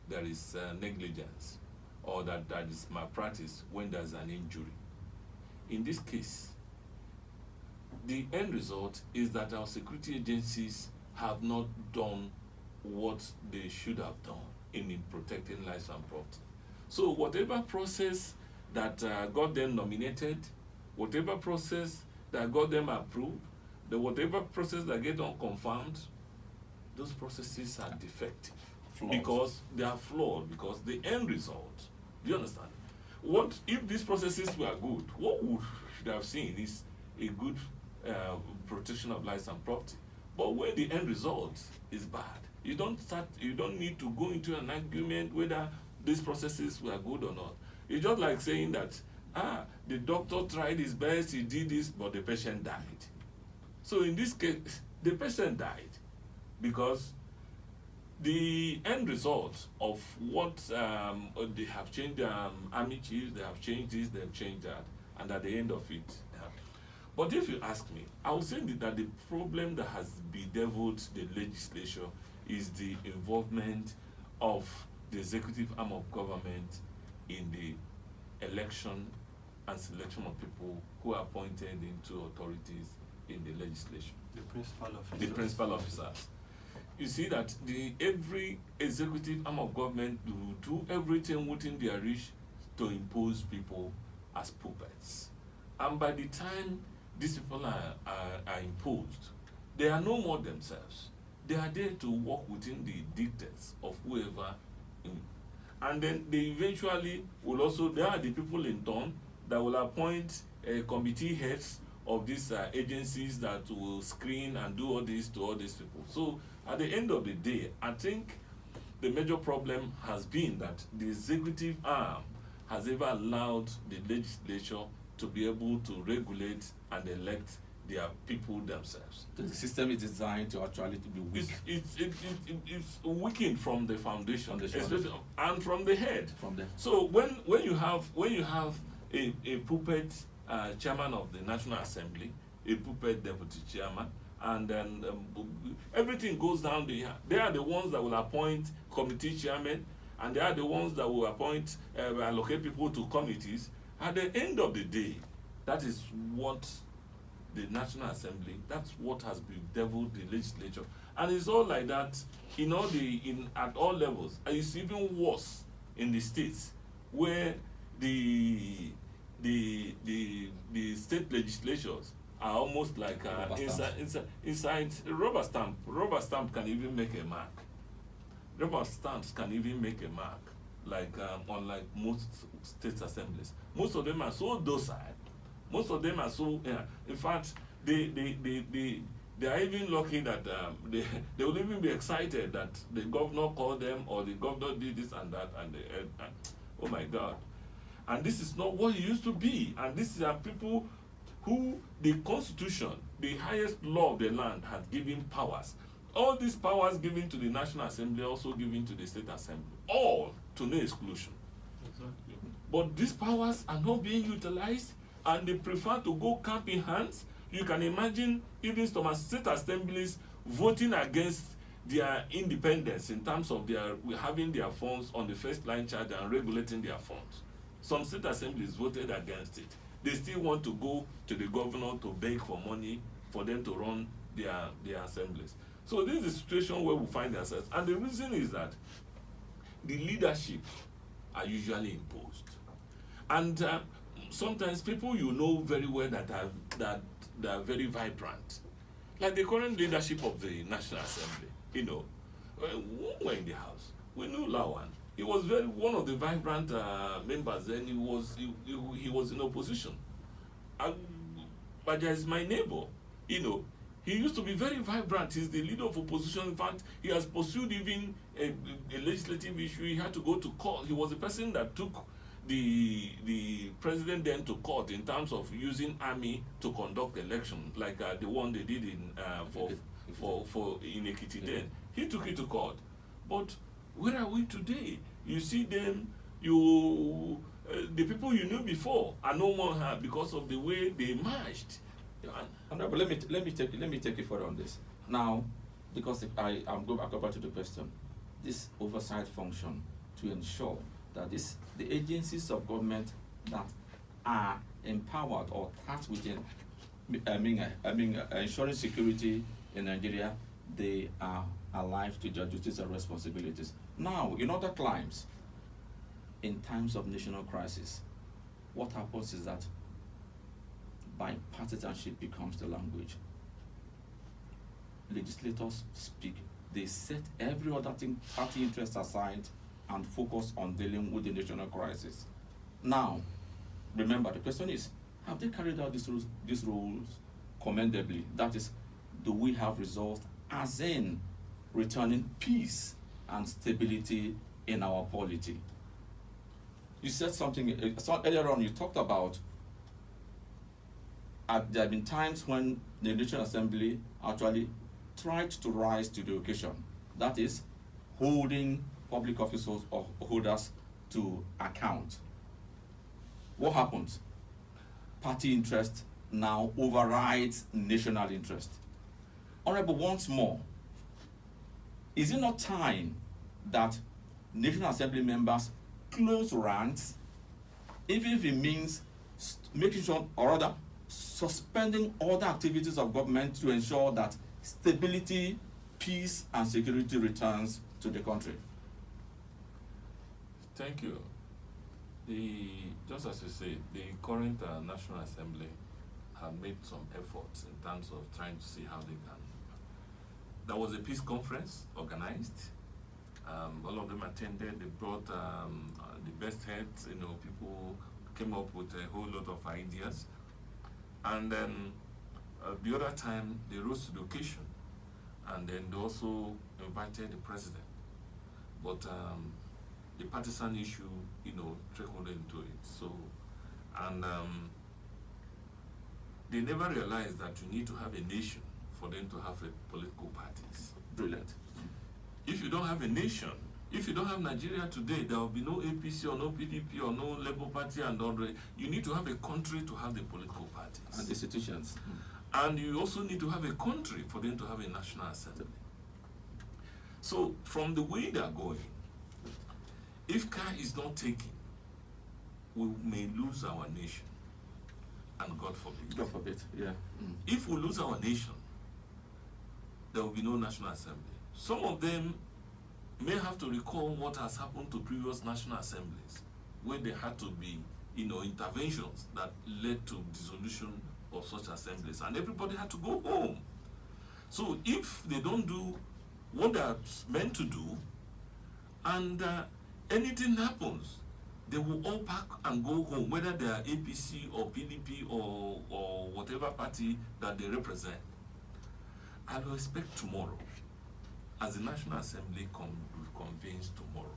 there is negligence or that there is malpractice when there's an injury. In this case, the end result is that our security agencies have not done what they should have done in protecting lives and property. So whatever process that got them nominated, whatever process that got them approved, whatever process that get them confirmed, those processes are defective. Flawed. Because they are flawed, because the end result, do you understand? What if these processes were good? What we should have seen is a good protection of lives and property. But when the end result is bad, you don't need to go into an argument whether these processes were good or not. It's just like saying that the doctor tried his best, he did this, but the patient died. So in this case, the patient died because the end result of what they have changed army chiefs, they have changed this, they have changed that, and at the end of it. But if you ask me, I would say that the problem that has bedeviled the legislature is the involvement of the executive arm of government in the election and selection of people who are appointed into authorities in the legislation. The principal officers. The principal officers. You see that every executive arm of government will do everything within their reach to impose people as puppets. And by the time these people are imposed, they are no more themselves. They are there to work within the dictates of whoever. And then they eventually will also, there are the people in turn that will appoint committee heads of these agencies that will screen and do all this to all these people. So at the end of the day, I think the major problem has been that the executive arm has ever allowed the legislature to be able to regulate and elect their people themselves. The system is designed to actually be weak. It's weakened from the foundation, Foundation. and from the head. So when you have a puppet chairman of the National Assembly, a puppet deputy chairman, and then everything goes down there. They are the ones that will appoint committee chairmen, and they are the ones that will appoint allocate people to committees. At the end of the day, that is what the National Assembly, that's what has bedeviled the legislature. And it's all like that at all levels. And it's even worse in the states where the state legislatures are almost like inside rubber stamp. Rubber stamp can even make a mark. Rubber stamps can even make a mark. like unlike most state assemblies. Most of them are so docile. Most of them are so. In fact, they are even lucky that they will even be excited that the governor called them or the governor did this and that and oh my God. And this is not what it used to be. And these are people who the Constitution, the highest law of the land, had given powers. All these powers given to the National Assembly, also given to the State Assembly, all to no exclusion. Exactly. But these powers are not being utilized, and they prefer to go cap in hands. You can imagine even some state assemblies voting against their independence in terms of their having their funds on the first line charge and regulating their funds. Some state assemblies voted against it. They still want to go to the governor to beg for money for them to run their assemblies. So this is the situation where we find ourselves. And the reason is that the leadership are usually imposed. And sometimes people you know very well that are very vibrant. Like the current leadership of the National Assembly, you know, when we were in the House, we knew Lawan. He was one of the vibrant members, and he was in opposition. Baja is my neighbor, you know. He used to be very vibrant. He's the leader of opposition. In fact, he has pursued even a legislative issue. He had to go to court. He was the person that took the president then to court in terms of using army to conduct election, like the one they did in in Ekiti then. He took it to court. But where are we today? You see them, the people you knew before are no more here because of the way they marched. Honorable, let me take it further on this. Now, because I'm going back to the question, this oversight function to ensure that the agencies of government that are empowered or tasked with ensuring security in Nigeria, they are alive to their duties and responsibilities. Now, in other climes, in times of national crisis, what happens is that bipartisanship becomes the language. Legislators speak. They set every other party interest aside and focus on dealing with the national crisis. Now, remember, the question is, have they carried out these rules commendably? That is, do we have results as in returning peace and stability in our polity? You said something earlier on, you talked about there have been times when the National Assembly actually tried to rise to the occasion. That is, holding public officials or holders to account. What happens? Party interest now overrides national interest. Honorable, once more, is it not time that National Assembly members close ranks, even if it means making sure, or rather, suspending other activities of government to ensure that stability, peace, and security returns to the country? Thank you. Just as you say, the current National Assembly have made some efforts in terms of trying to see how they can. There was a peace conference organized. All of them attended. They brought the best heads. You know, people came up with a whole lot of ideas. And then the other time, they rose to the occasion. And then they also invited the president. But the partisan issue, you know, trickled into it. So, and they never realized that you need to have a nation for them to have political parties. Brilliant. If you don't have a nation, if you don't have Nigeria today, there will be no APC or no PDP or no Labour Party and all that. You need to have a country to have the political parties. And institutions. And you also need to have a country for them to have a National Assembly. So, from the way they are going, if care is not taken, we may lose our nation. And God forbid. God forbid, yeah. If we lose our nation, there will be no National Assembly. Some of them may have to recall what has happened to previous National Assemblies, where there had to be, you know, interventions that led to dissolution of such assemblies, and everybody had to go home. So if they don't do what they are meant to do, and anything happens, they will all pack and go home, whether they are APC or PDP or whatever party that they represent. I will expect tomorrow, as the National Assembly convenes tomorrow,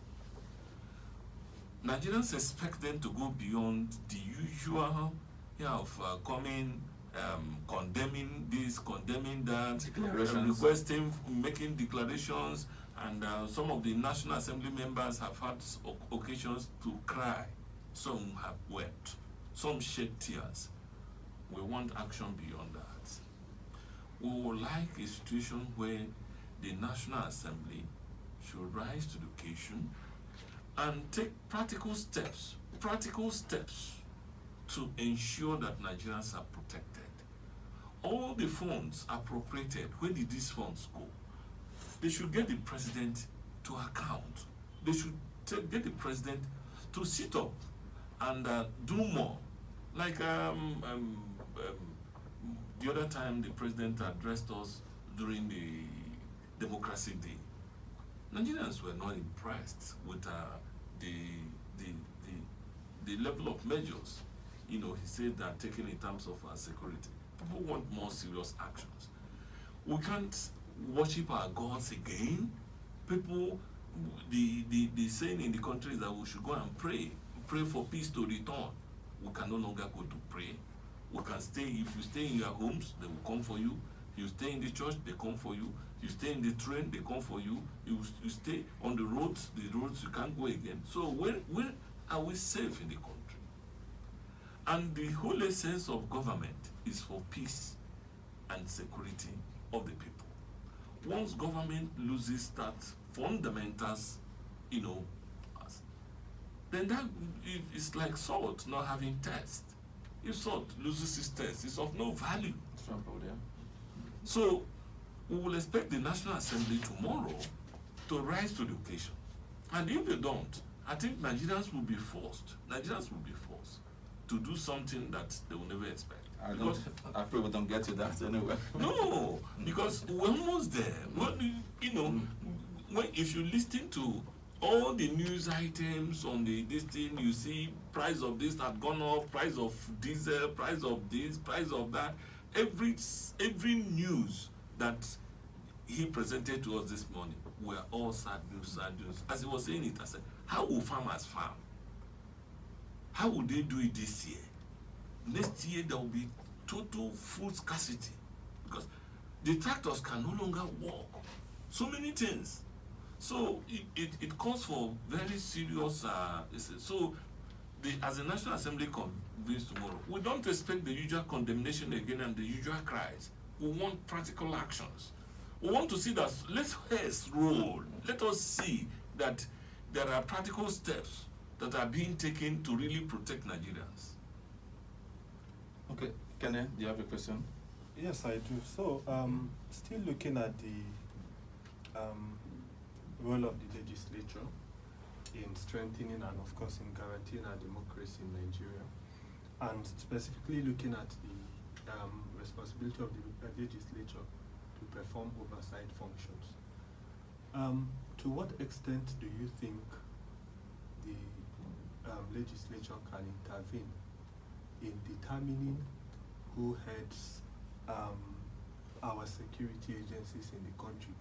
Nigerians expect them to go beyond the usual coming, condemning this, condemning that, requesting, making declarations, and some of the National Assembly members have had occasions to cry. Some have wept, some shed tears. We want action beyond that. We would like a situation where the National Assembly should rise to the occasion and take practical steps to ensure that Nigerians are protected. All the funds appropriated, where did these funds go? They should get the president to account. They should get the president to sit up and do more. Like the other time the president addressed us during the Democracy Day, Nigerians were not impressed with the level of measures, he said that taken in terms of security. People want more serious actions. We can't worship our gods again. People, the saying in the country is that we should go and pray for peace to return. We can no longer go to pray. We can stay. If you stay in your homes, they will come for you. You stay in the church, they come for you. You stay in the train, they come for you. You stay on the roads you can't go again. So where are we safe in the country? And the whole essence of government is for peace and security of the people. Once government loses that fundamentals, then that is like salt not having taste. If salt loses its taste, it's of no value. So we will expect the National Assembly tomorrow to rise to the occasion. And if they don't, I think Nigerians will be forced to do something that they will never expect. I pray we don't get to that anyway. No, because we're almost there. If you listen to all the news items on this thing, you see price of this had gone up, price of diesel, price of this, price of that. Every news that he presented to us this morning were all sad news. As he was saying it, I said, how will farmers farm? How will they do it this year? Next year there will be total food scarcity because the tractors can no longer walk. So many things. So it calls for very serious. So as the National Assembly convenes tomorrow, we don't expect the usual condemnation again and the usual cries. We want practical actions. We want to see that, let's roll. Let us see that there are practical steps that are being taken to really protect Nigerians. Okay, Kenneth, do you have a question? Yes, I do. So, still looking at the role of the legislature in strengthening and, of course, in guaranteeing our democracy in Nigeria, and specifically looking at the responsibility of the legislature to perform oversight functions. To what extent do you think the legislature can intervene in determining who heads our security agencies in the country,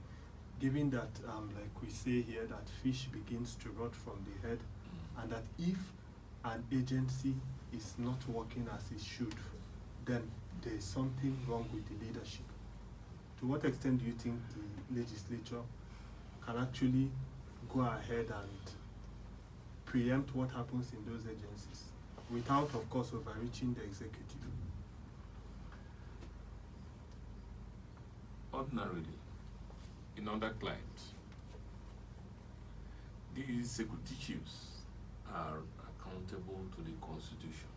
given that, like we say here, that fish begins to rot from the head, and that if an agency is not working as it should, then there is something wrong with the leadership. To what extent do you think the legislature can actually go ahead and preempt what happens in those agencies without, of course, overreaching the executive? Ordinarily, in other climes, the security chiefs are accountable to the Constitution,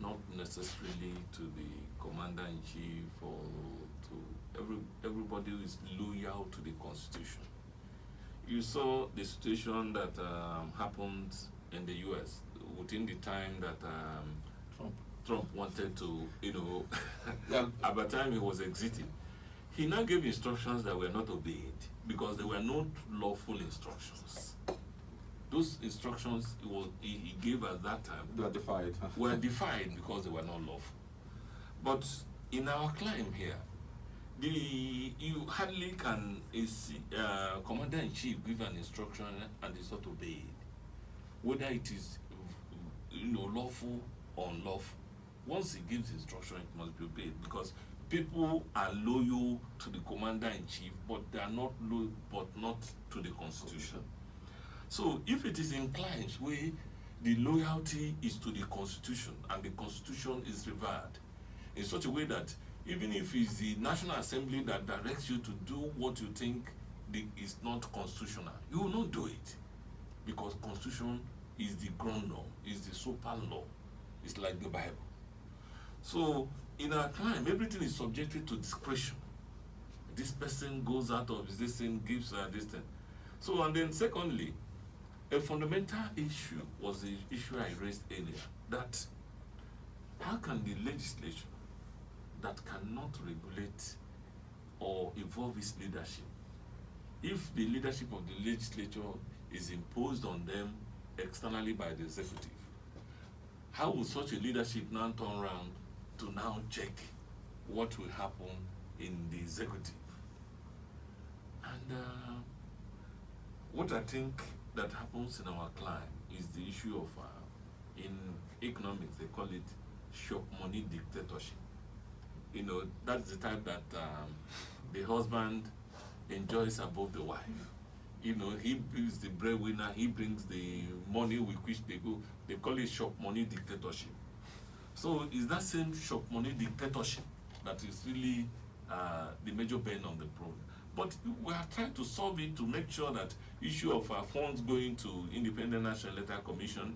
not necessarily to the commander-in-chief or to everybody who is loyal to the Constitution. You saw the situation that happened in the US within the time that Trump wanted to, at the time he was exiting. He now gave instructions that were not obeyed because they were not lawful instructions. those instructions he gave at that time They are defied. were defied because they were not lawful. But in our climb here, you hardly can commander-in-chief give an instruction and it's not obeyed, whether it is lawful or unlawful. Once he gives instruction, it must be obeyed, because people are loyal to the commander-in-chief, but they are not loyal, but not to the constitution. So if it is in climes where the loyalty is to the constitution and the constitution is revered in such a way that even if it's the National Assembly that directs you to do what you think is not constitutional, you will not do it, because constitution is the ground law, is the super law. It's like the Bible. So in our time, everything is subjected to discretion. This person goes out of this thing, gives this thing. So, and then secondly, a fundamental issue was the issue I raised earlier, that how can the legislature that cannot regulate or evolve its leadership, if the leadership of the legislature is imposed on them externally by the executive, how will such a leadership now turn around to now check what will happen in the executive? And what I think that happens in our climb is the issue of, in economics, they call it shop money dictatorship. That's the type that the husband enjoys above the wife. He is the breadwinner, he brings the money with which they go. They call it shop money dictatorship. So it's that same shop money dictatorship that is really the major burden on the problem. But we are trying to solve it to make sure that issue of funds going to Independent National Electoral Commission,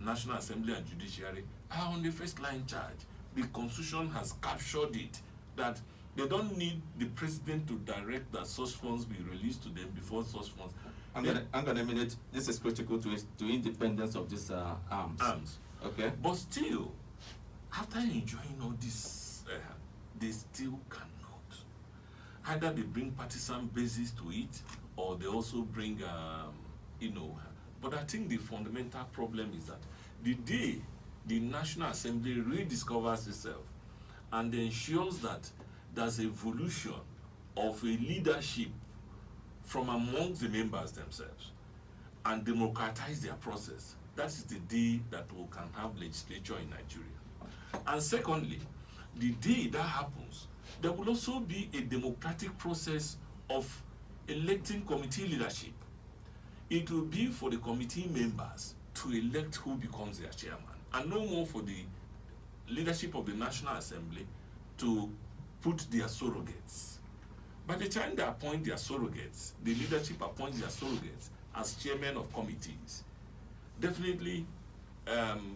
National Assembly and Judiciary are on the first line charge. The Constitution has captured it, that they don't need the president to direct that such funds be released to them before such funds. I'm gonna a minute. This is critical to independence of these arms. Okay. But still, after enjoying all this, they still cannot. Either they bring partisan basis to it, or they also bring, But I think the fundamental problem is that the day the National Assembly rediscovers itself and ensures that there's evolution of a leadership from amongst the members themselves and democratize their process, that is the day that we can have legislature in Nigeria. And secondly, the day that happens, there will also be a democratic process of electing committee leadership. It will be for the committee members to elect who becomes their chairman, and no more for the leadership of the National Assembly to put their surrogates. By the time they appoint their surrogates, the leadership appoints their surrogates as chairmen of committees. Definitely,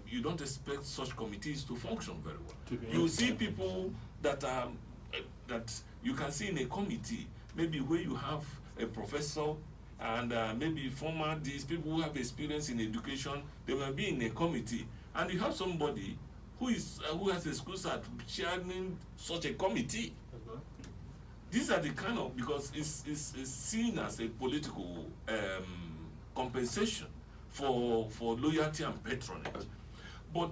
you don't expect such committees to function very well. You see people that you can see in a committee, maybe where you have a professor and maybe these people who have experience in education, they may be in a committee, and you have somebody who has a skill set chairing such a committee. These are the kind of, because it's seen as a political compensation for loyalty and patronage. But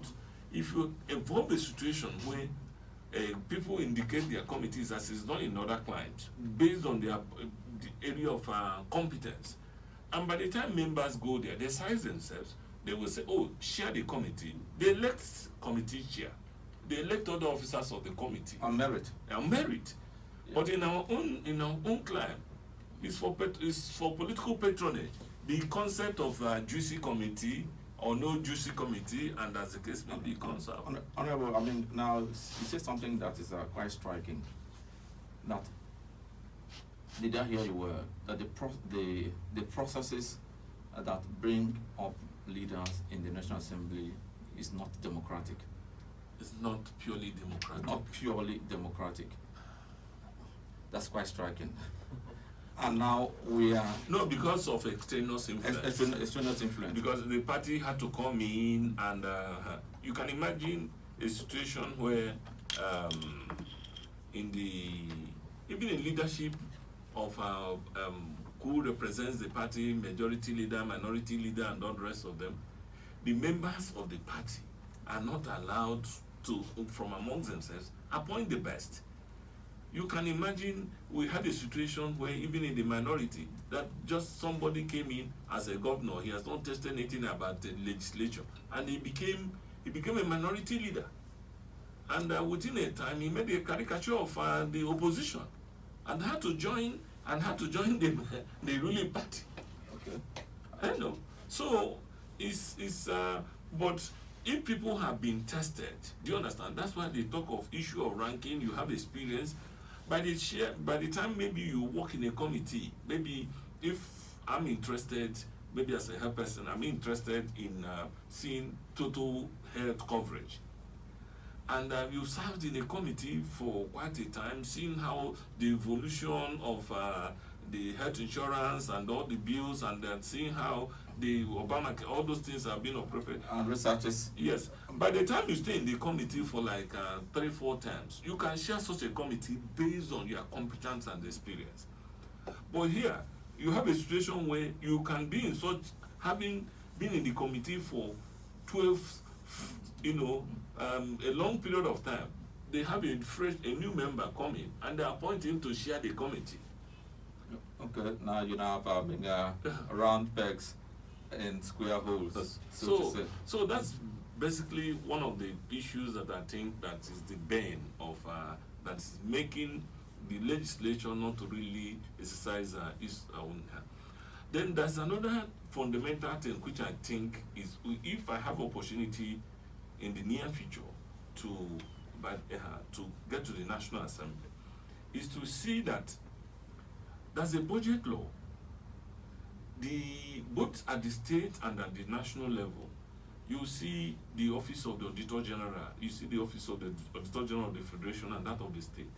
if you evolve a situation where people indicate their committees, as is done in other clients, based on the area of competence, and by the time members go there, they size themselves, they will say, oh, share the committee. They elect committee chair. They elect other officers of the committee. On merit. On merit. Yeah. But in our own climb, it's for political patronage. The concept of juicy committee or no juicy committee, and as the case may be, comes out. Honorable, now you say something that is quite striking. That did I hear you well? That the processes that bring up leaders in the National Assembly is not democratic. It's not purely democratic. Not purely democratic. That's quite striking. And now we are... No, because of extraneous influence. Extraneous influence. Because the party had to come in, and you can imagine a situation where even in leadership of who represents the party, majority leader, minority leader, and all the rest of them, the members of the party are not allowed to, from amongst themselves, appoint the best. You can imagine we had a situation where even in the minority, that just somebody came in as a governor, he has not tested anything about the legislature, and he became a minority leader. And within a time, he made a caricature of the opposition, and had to join the ruling party. Okay. I know. So but if people have been tested, do you understand? That's why they talk of issue of ranking. You have experience. By the time maybe you work in a committee, maybe if I'm interested, maybe as a health person, I'm interested in seeing total health coverage. And you served in a committee for quite a time, seeing how the evolution of the health insurance and all the bills, and then seeing how the Obamacare, all those things have been operated. And researchers. Yes. By the time you stay in the committee for like 3-4 times, you can share such a committee based on your competence and experience. But here, you have a situation where you can be in such, having been in the committee for 12, a long period of time. They have a new member coming, and they appoint him to share the committee. Okay, now you now have having round pegs in square holes. So that's basically one of the issues that I think that is the bane of that's making the legislature not to really exercise its own hand. Then there's another fundamental thing which I think is, if I have opportunity in the near future to get to the National Assembly, is to see that there's a budget law. Both at the state and at the national level, you see the Office of the Auditor General, you see the Office of the Auditor General of the Federation and that of the state.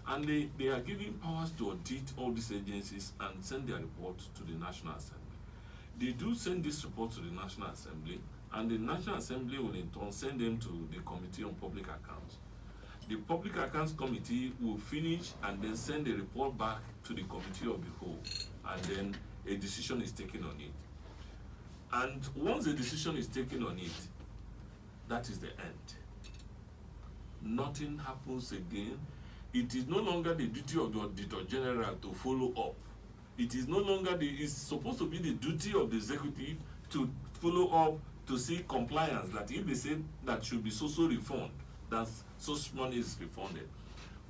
And they are given powers to audit all these agencies and send their reports to the National Assembly. They do send this report to the National Assembly, and the National Assembly will in turn send them to the Committee on Public Accounts. The Public Accounts Committee will finish and then send the report back to the Committee of the Whole, and then a decision is taken on it. And once a decision is taken on it, that is the end. Nothing happens again. It is no longer the duty of the Auditor General to follow up. It is no longer it's supposed to be the duty of the executive to follow up, to see compliance, that if they say that should be so refund, that such money is refunded.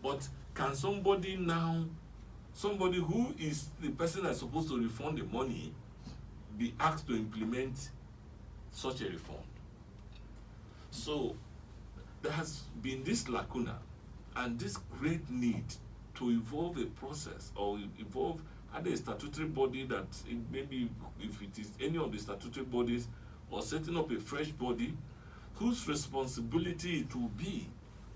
But can somebody who is the person that's supposed to refund the money, be asked to implement such a refund? So there has been this lacuna and this great need to evolve a process, or evolve either a statutory body that maybe, if it is any of the statutory bodies, or setting up a fresh body whose responsibility it will be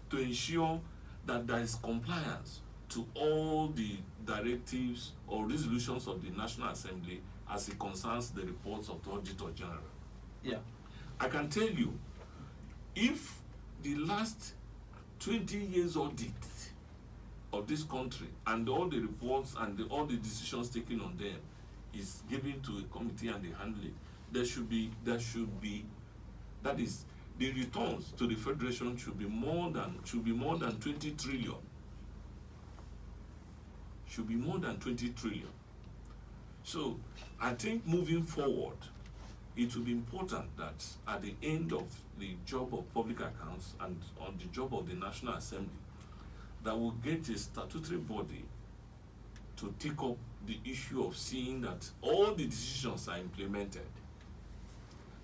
to ensure that there is compliance to all the directives or resolutions of the National Assembly as it concerns the reports of the Auditor General. Yeah. I can tell you, if the last 20 years audit of this country and all the reports and all the decisions taken on them is given to a committee and they handle it, there should be, that is, the returns to the Federation should be more than 20 trillion. Should be more than 20 trillion. So I think moving forward, it will be important that at the end of the job of public accounts and on the job of the National Assembly, that we'll get a statutory body to take up the issue of seeing that all the decisions are implemented.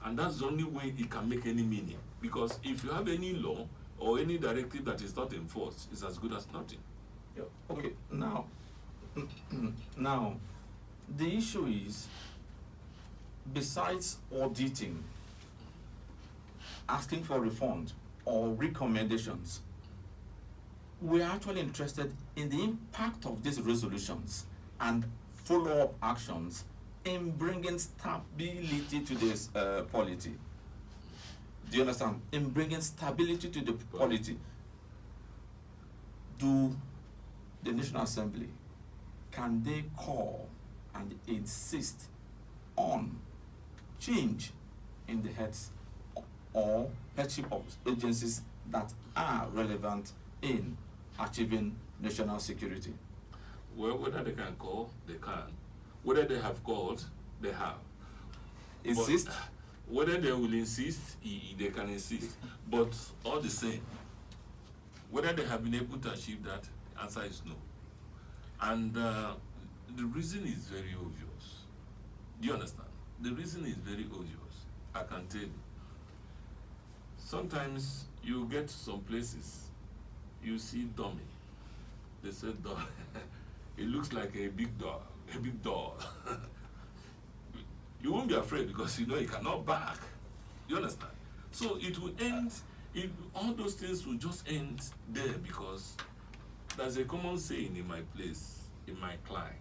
And that's the only way it can make any meaning. Because if you have any law or any directive that is not enforced, it's as good as nothing. Yeah. Okay, now, the issue is, besides auditing, asking for refund or recommendations, we are actually interested in the impact of these resolutions and follow-up actions in bringing stability to this polity. Do you understand? In bringing stability to the polity. Do the National Assembly, can they call and insist on change in the heads or headship of agencies that are relevant in achieving national security? Well, whether they can call, they can. Whether they have called, they have. Insist? But whether they will insist, they can insist. But all the same, whether they have been able to achieve that, answer is no. And the reason is very obvious. Do you understand? The reason is very obvious. I can tell you. Sometimes you get to some places, you see dummy. They say dummy. It looks like a big dog. A big dog. You won't be afraid because you know it cannot bark. You understand? So it will end. All those things will just end there because there's a common saying in my place, in my client,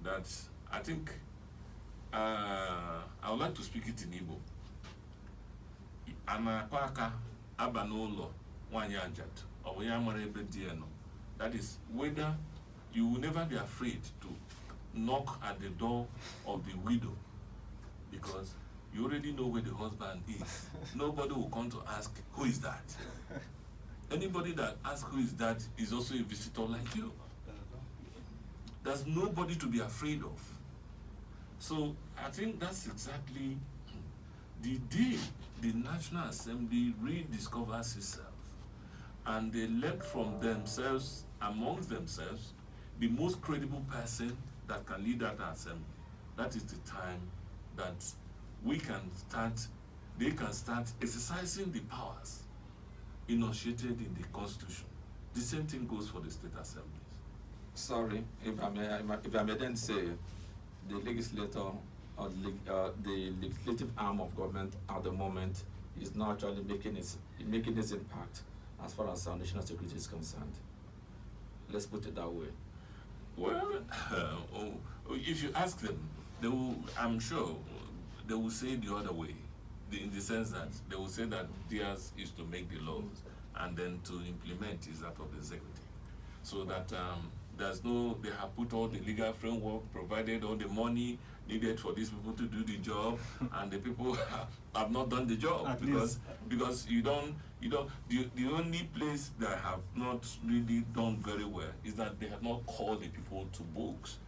that I think I would like to speak it in Igbo. Anakaka abanolo wanyajat or no. That is whether you will never be afraid to knock at the door of the widow because you already know where the husband is. Nobody will come to ask, who is that? Anybody that asks who is that is also a visitor like you. There's nobody to be afraid of. So I think that's exactly the day the National Assembly rediscovers itself and they elect from themselves, amongst themselves, the most credible person that can lead that assembly. That is the time that we can start, they can start exercising the powers enunciated in the Constitution. The same thing goes for the state assemblies. Sorry, if I may then say, the legislator or the legislative arm of government at the moment is not actually making its impact as far as our national security is concerned. Let's put it that way. Well, if you ask them, they will, I'm sure they will say the other way, in the sense that they will say that theirs is to make the laws and then to implement is that of the executive. So that there's no, they have put all the legal framework, provided all the money needed for these people to do the job, and the people have not done the job because the only place that have not really done very well is that they have not called the people to books,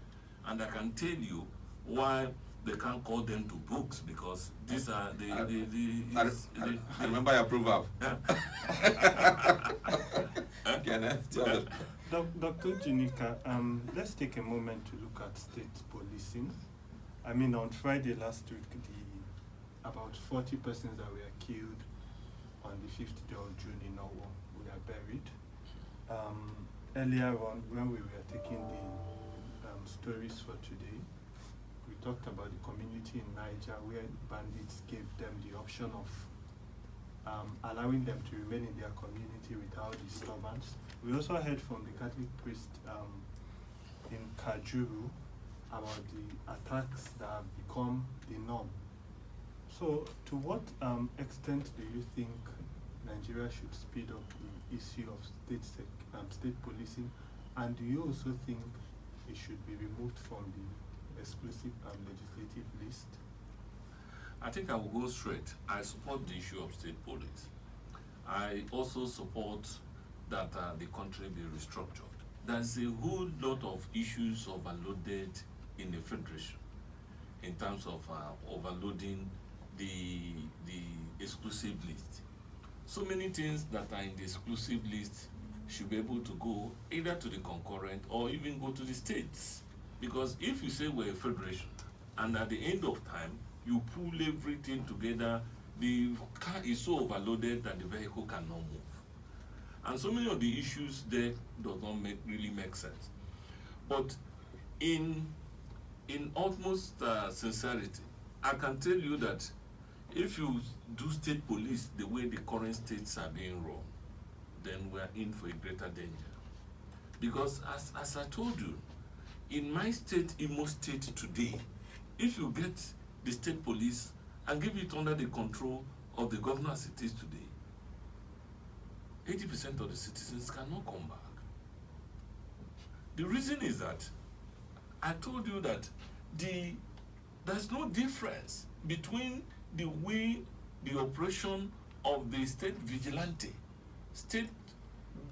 and I can tell you why they can't call them to books because these are I remember your proverb. Dr. Ojinika, let's take a moment to look at state policing. I mean, on Friday last week, about 40 persons that were killed on the 5th day of June in Owo were buried. Earlier on, when we were taking the stories for today, we talked about the community in Niger where bandits gave them the option of allowing them to remain in their community without disturbance. We also heard from the Catholic priest in Kajuru about the attacks that have become the norm. So, to what extent do you think Nigeria should speed up the issue of state policing, and do you also think it should be removed from the exclusive legislative list? I think I will go straight. I support the issue of state police. I also support that the country be restructured. There's a whole lot of issues overloaded in the federation in terms of overloading the exclusive list. So many things that are in the exclusive list should be able to go either to the concurrent or even go to the states. Because if you say we're a federation and at the end of time you pull everything together, the car is so overloaded that the vehicle cannot move. And so many of the issues there does not really make sense. But in utmost sincerity, I can tell you that if you do state police the way the current states are being run, then we are in for a greater danger. Because as I told you, in my state, Imo State today, if you get the state police and give it under the control of the governor as it is today, 80% of the citizens cannot come back. The reason is that I told you that there's no difference between the way the operation of the state vigilante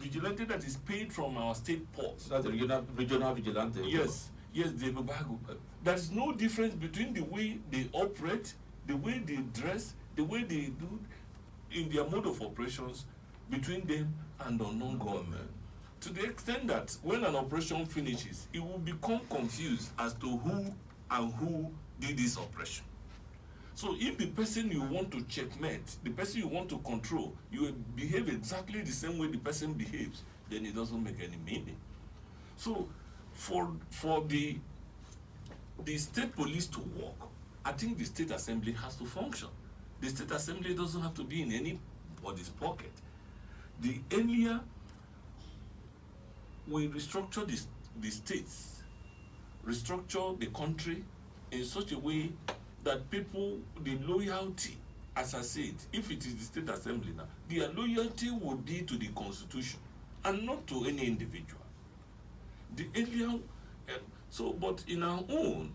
that is paid from our state ports. That's the regional vigilante. Yes, the Babago. There's no difference between the way they operate, the way they dress, the way they do in their mode of operations between them and the non-government. To the extent that when an operation finishes, it will become confused as to who did this operation. So if the person you want to checkmate, the person you want to control, you will behave exactly the same way the person behaves, then it doesn't make any meaning. So for the state police to work, I think the state assembly has to function. The state assembly doesn't have to be in anybody's pocket. The earlier we restructure the states, restructure the country in such a way that people, the loyalty, as I said, if it is the state assembly now, their loyalty would be to the constitution and not to any individual. The earlier, but in our own,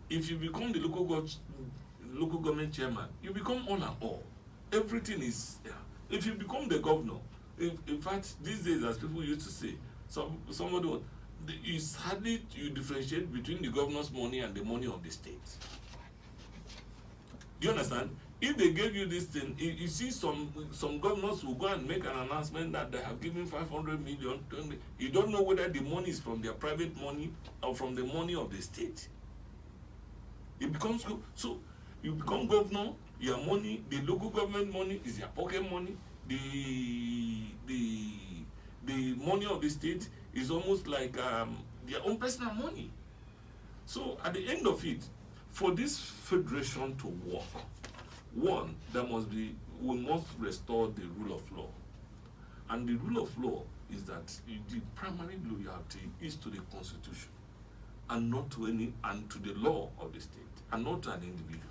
if you become the local government chairman, you become all and all. Everything is, if you become the governor, in fact, these days, as people used to say, somebody, it's hardly you differentiate between the governor's money and the money of the state. Do you understand? If they gave you this thing, you see some governors will go and make an announcement that they have given 500 million. You don't know whether the money is from their private money or from the money of the state. It becomes so. You become governor, your money, the local government money is your pocket money. The money of the state is almost like their own personal money. So at the end of it, for this federation to work, one, we must restore the rule of law. And the rule of law is that the primary loyalty is to the constitution and not to and to the law of the state and not to an individual.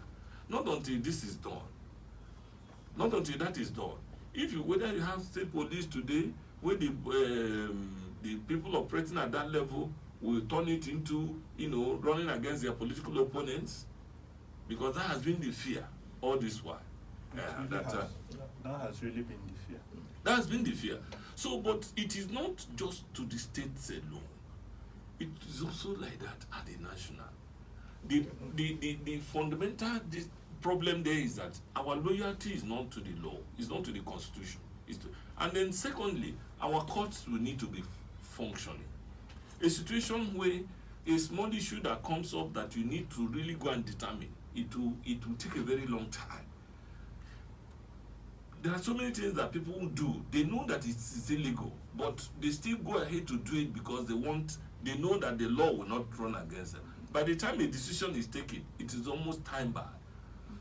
Not until this is done. Not until that is done. Whether you have state police today, where the people operating at that level will turn it into, running against their political opponents, because that has been the fear all this while. That has really been the fear. That has been the fear. So, but it is not just to the states alone. It is also like that at the national. The fundamental problem there is that our loyalty is not to the law, it's not to the constitution. And then secondly, our courts will need to be functioning. A situation where a small issue that comes up that you need to really go and determine, it will take a very long time. There are so many things that people do. They know that it's illegal, but they still go ahead to do it because they know that the law will not run against them. By the time a decision is taken, it is almost time barred.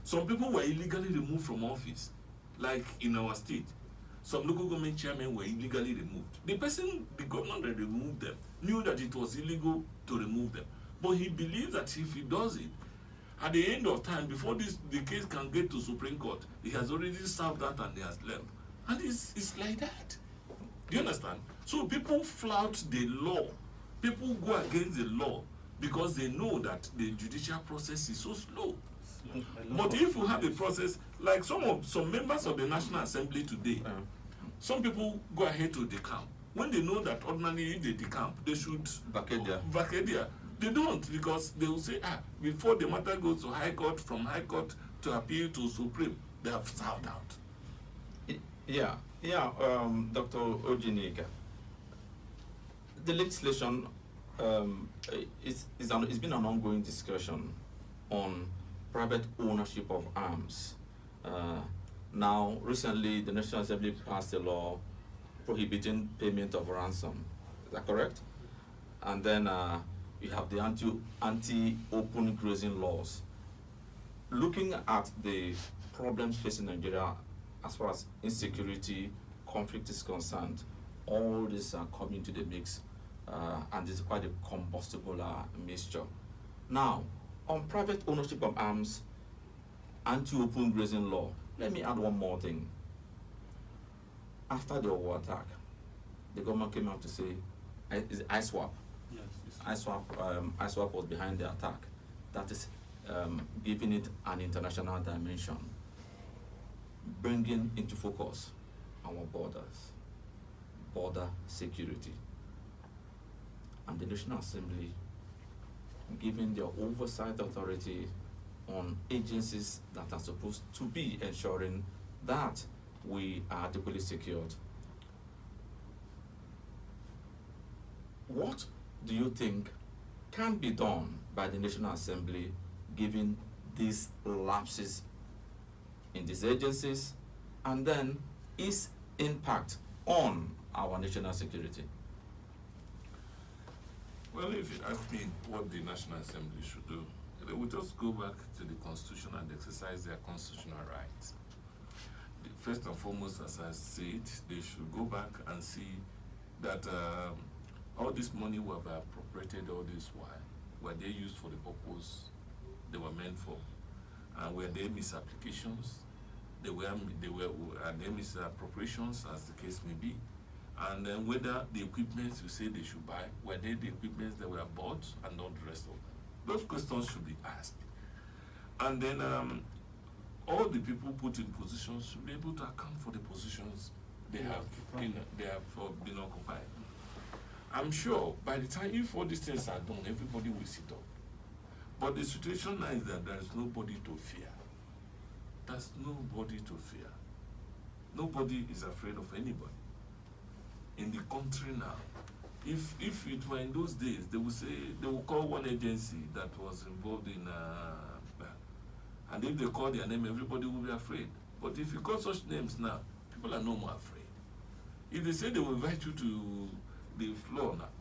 Some people were illegally removed from office, like in our state. Some local government chairmen were illegally removed. The governor that removed them knew that it was illegal to remove them. But he believed that if he does it, at the end of time, before the case can get to Supreme Court, he has already served that and he has left. And it's like that. Do you understand? So people flout the law. People go against the law because they know that the judicial process is so slow. But if you have a process, like some members of the National Assembly today, some people go ahead to decamp. When they know that ordinarily if they decamp, they should vacate. They don't, because they will say, before the matter goes to High Court, from High Court to appeal to Supreme, they have served out. Dr. Ojinika. The legislation, it's been an ongoing discussion on private ownership of arms. Now, recently, the National Assembly passed a law prohibiting payment of ransom. Is that correct? And then you have the anti-open grazing laws. Looking at the problems facing Nigeria as far as insecurity, conflict is concerned, all these are coming to the mix, and it's quite a combustible mixture. Now, on private ownership of arms, anti-open grazing law, let me add one more thing. After the war attack, the government came out to say, it's ISWAP, Yes. ISWAP was behind the attack. That is giving it an international dimension, bringing into focus our borders, border security, and the National Assembly giving their oversight authority on agencies that are supposed to be ensuring that we are adequately secured. What do you think can be done by the National Assembly given these lapses in these agencies and then its impact on our national security? Well, if you ask me what the National Assembly should do, they will just go back to the Constitution and exercise their constitutional rights. First and foremost, as I said, they should go back and see that all this money we have appropriated all this while, were they used for the purpose they were meant for? And were there misapplications? They were there misappropriations, as the case may be. And then whether the equipment you say they should buy, were they the equipment that were bought and not the rest of them? Those questions should be asked. And then all the people put in positions should be able to account for the positions they have been occupied. I'm sure by the time, if all these things are done, everybody will sit up. But the situation now is that there is nobody to fear. There's nobody to fear. Nobody is afraid of anybody. In the country now, if it were in those days, they will call one agency that was involved in, and if they call their name, everybody will be afraid. But if you call such names now, people are no more afraid. If they say they will invite you to the floor now,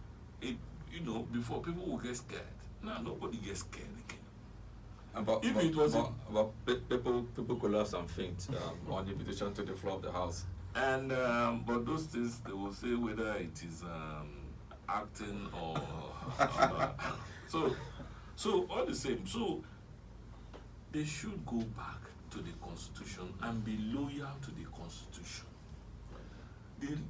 before people will get scared. Now nobody gets scared again. People collapse and faint on the invitation to the floor of the house. And but those things they will say whether it is acting or so all the same. So they should go back to the Constitution and be loyal to the Constitution.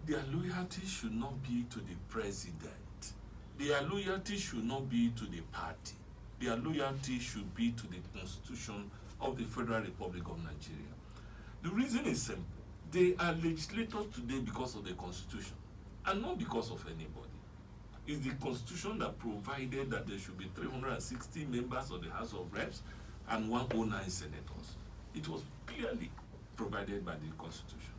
Their loyalty should not be to the president. Their loyalty should not be to the party. Their loyalty should be to the Constitution of the Federal Republic of Nigeria. The reason is simple. They are legislators today because of the Constitution and not because of anybody. It's the Constitution that provided that there should be 360 members of the House of Reps and 109 senators. It was clearly provided by the Constitution.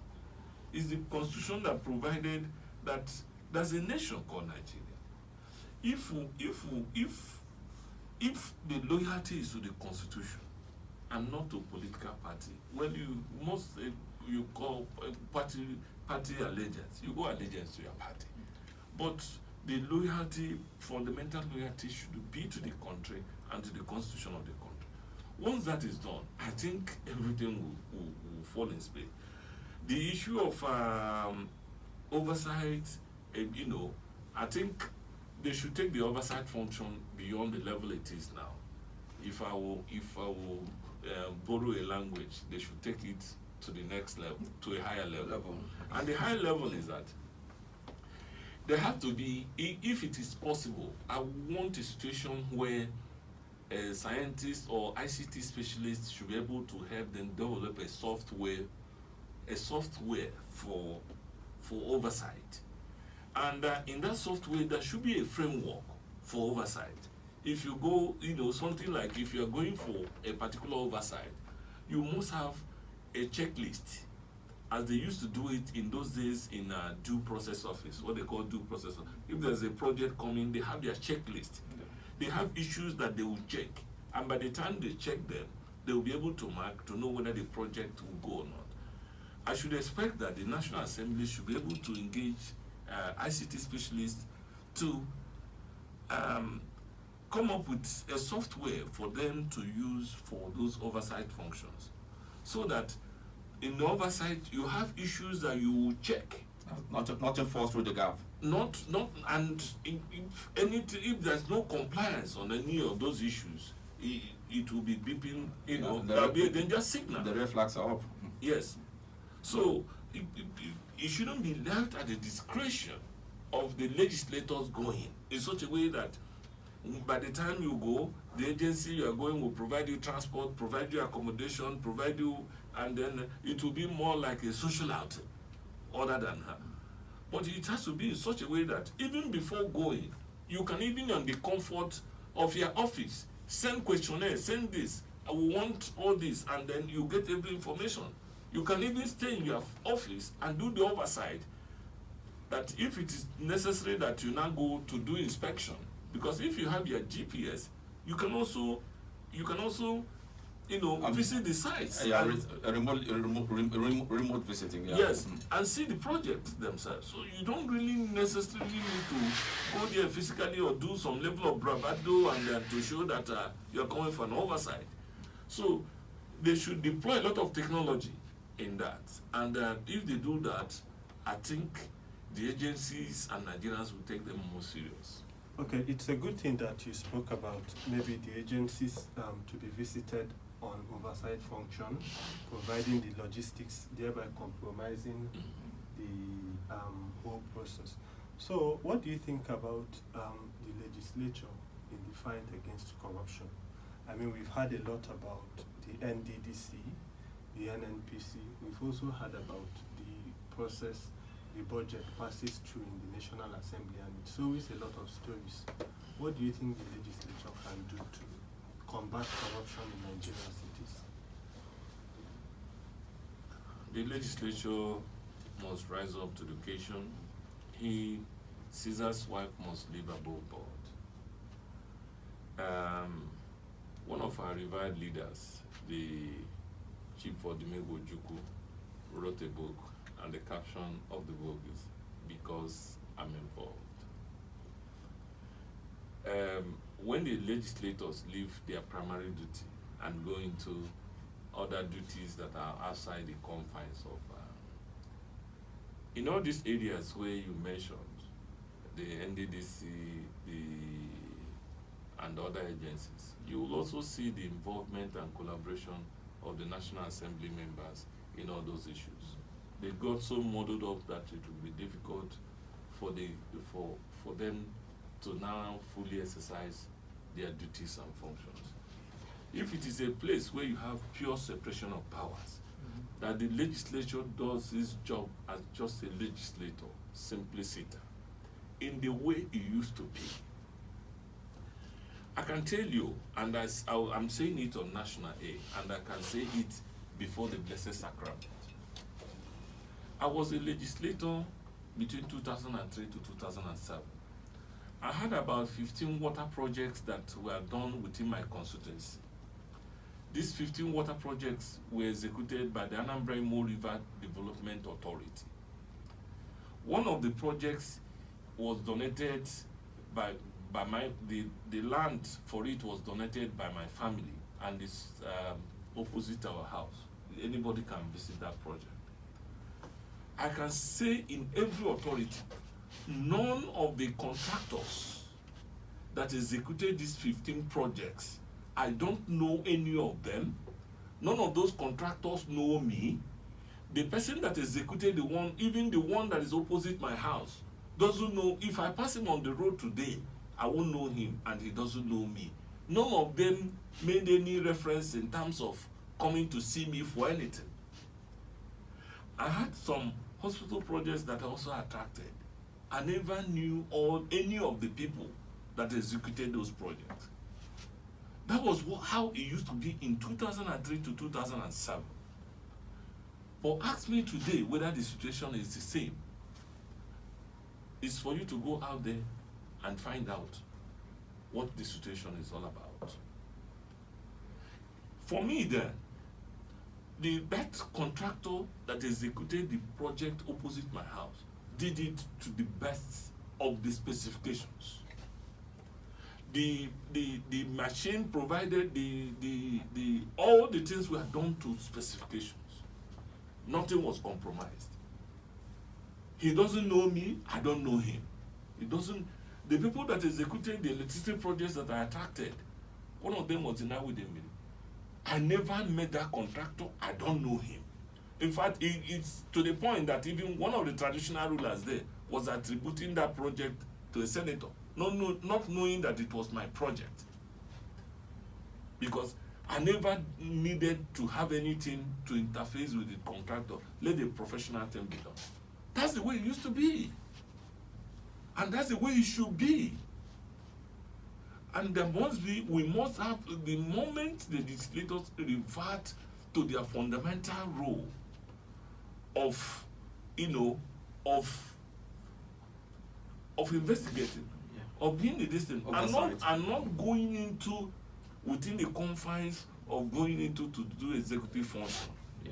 It's the Constitution that provided that there's a nation called Nigeria. If the loyalty is to the Constitution and not to political party, well, you call party allegiance. You go allegiance to your party, but the loyalty, fundamental loyalty, should be to the country and to the Constitution of the country. Once that is done, I think everything will fall in place. The issue of oversight, I think they should take the oversight function beyond the level it is now. If I will borrow a language, they should take it to the next level, to a higher level. And the higher level is that there have to be, if it is possible, I want a situation where a scientist or ICT specialist should be able to help them develop a software for oversight. And in that software, there should be a framework for oversight. If you go, something like if you are going for a particular oversight, you must have a checklist, as they used to do it in those days in due process office, what they call due process. If there's a project coming, they have their checklist. They have issues that they will check, and by the time they check them, they will be able to mark to know whether the project will go or not. I should expect that the National Assembly should be able to engage ICT specialists to come up with a software for them to use for those oversight functions, so that in the oversight you have issues that you will check. Not to fall through the gap. And if there's no compliance on any of those issues, it will be beeping. There'll be a danger signal. The red flags are up. Yes. So it shouldn't be left at the discretion of the legislators going in such a way that by the time you go, the agency you are going will provide you transport, provide you accommodation, provide you, and then it will be more like a social outing other than her. But it has to be in such a way that even before going, you can even on the comfort of your office, send questionnaire, send this, I will want all this, and then you get every information. You can even stay in your office and do the oversight, that if it is necessary that you now go to do inspection, because if you have your GPS, you can also visit the sites. Yeah, remote visiting. Yeah. Yes, and see the projects themselves. So you don't really necessarily need to go there physically or do some level of bravado and to show that you're coming for an oversight. So they should deploy a lot of technology in that. And if they do that, I think the agencies and Nigerians will take them more serious. Okay, it's a good thing that you spoke about maybe the agencies to be visited on oversight function, providing the logistics, thereby compromising the whole process. So what do you think about the legislature in the fight against corruption? I mean, we've heard a lot about the NDDC, the NNPC. We've also heard about the process the budget passes through in the National Assembly, and it's always a lot of stories. What do you think the legislature can do to combat corruption in Nigerian cities? The legislature must rise up to the occasion. Caesar's wife must live above board. One of our revered leaders, the Chief Odumegwu Ojukwu, wrote a book, and the caption of the book is "Because I'm Involved." When the legislators leave their primary duty and go into other duties that are outside the confines of, in all these areas where you mentioned, the NDDC, and other agencies, you will also see the involvement and collaboration of the National Assembly members in all those issues. They got so muddled up that it would be difficult for them to now fully exercise their duties and functions. If it is a place where you have pure separation of powers, that the legislature does its job as just a legislator, simpliciter, in the way it used to be. I can tell you, and I'm saying it on national air, and I can say it before the Blessed Sacrament. I was a legislator between 2003 to 2007. I had about 15 water projects that were done within my constituency. These 15 water projects were executed by the Anambra Imo River Development Authority. One of the projects was donated the land for it was donated by my family, and it's opposite our house. Anybody can visit that project. I can say in every authority, none of the contractors that executed these 15 projects, I don't know any of them. None of those contractors know me. The person that executed the one, even the one that is opposite my house, doesn't know. If I pass him on the road today, I won't know him, and he doesn't know me. None of them made any reference in terms of coming to see me for anything. I had some hospital projects that I also attracted. I never knew any of the people that executed those projects. That was how it used to be in 2003 to 2007. But ask me today whether the situation is the same. It's for you to go out there and find out what the situation is all about. For me then, that contractor that executed the project opposite my house did it to the best of the specifications. The machine provided all the things were done to specifications. Nothing was compromised. He doesn't know me, I don't know him. The people that executed the electricity projects that I attracted, one of them was in Awidemiri. I never met that contractor, I don't know him. In fact, it's to the point that even one of the traditional rulers there was attributing that project to a senator, not knowing that it was my project. Because I never needed to have anything to interface with the contractor. Let the professional thing be done. That's the way it used to be. And that's the way it should be. And there must be, we must have, the moment the legislators revert to their fundamental role of, of investigating, of being the distant, and not going into, within the confines of going into to do executive function. Yeah.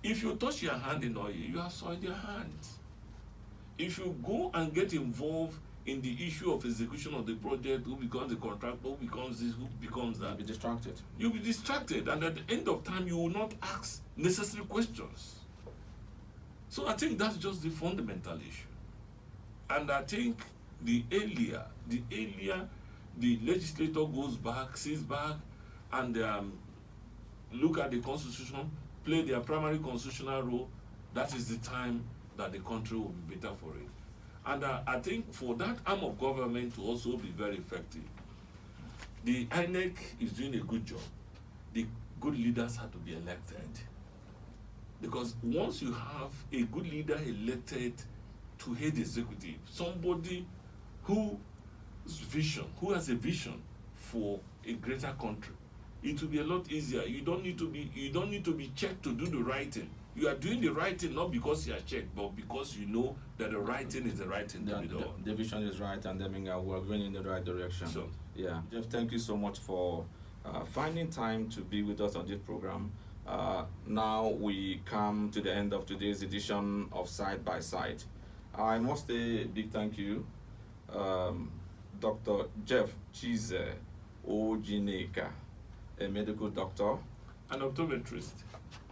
If you touch your hand in oil, you have soiled your hand. If you go and get involved in the issue of execution of the project, who becomes the contractor, who becomes this, who becomes that, You'll be distracted. You'll be distracted, and at the end of time, you will not ask necessary questions. So I think that's just the fundamental issue. And I think the earlier the legislator goes back, sits back, and look at the constitution, play their primary constitutional role, that is the time that the country will be better for it. And I think for that arm of government to also be very effective, the INEC is doing a good job. The good leaders have to be elected. Because once you have a good leader elected to head the executive, somebody who has a vision for a greater country, it will be a lot easier. You don't need to be checked to do the right thing. You are doing the right thing not because you are checked, but because you know that the right thing is the right thing to be done. The vision is right, and then we're going in the right direction. Sure. Yeah. Geff, thank you so much for finding time to be with us on this program. Now we come to the end of today's edition of Side by Side. I must say a big thank you, Dr. Geff Chizee Ojinika, a medical doctor. An optometrist.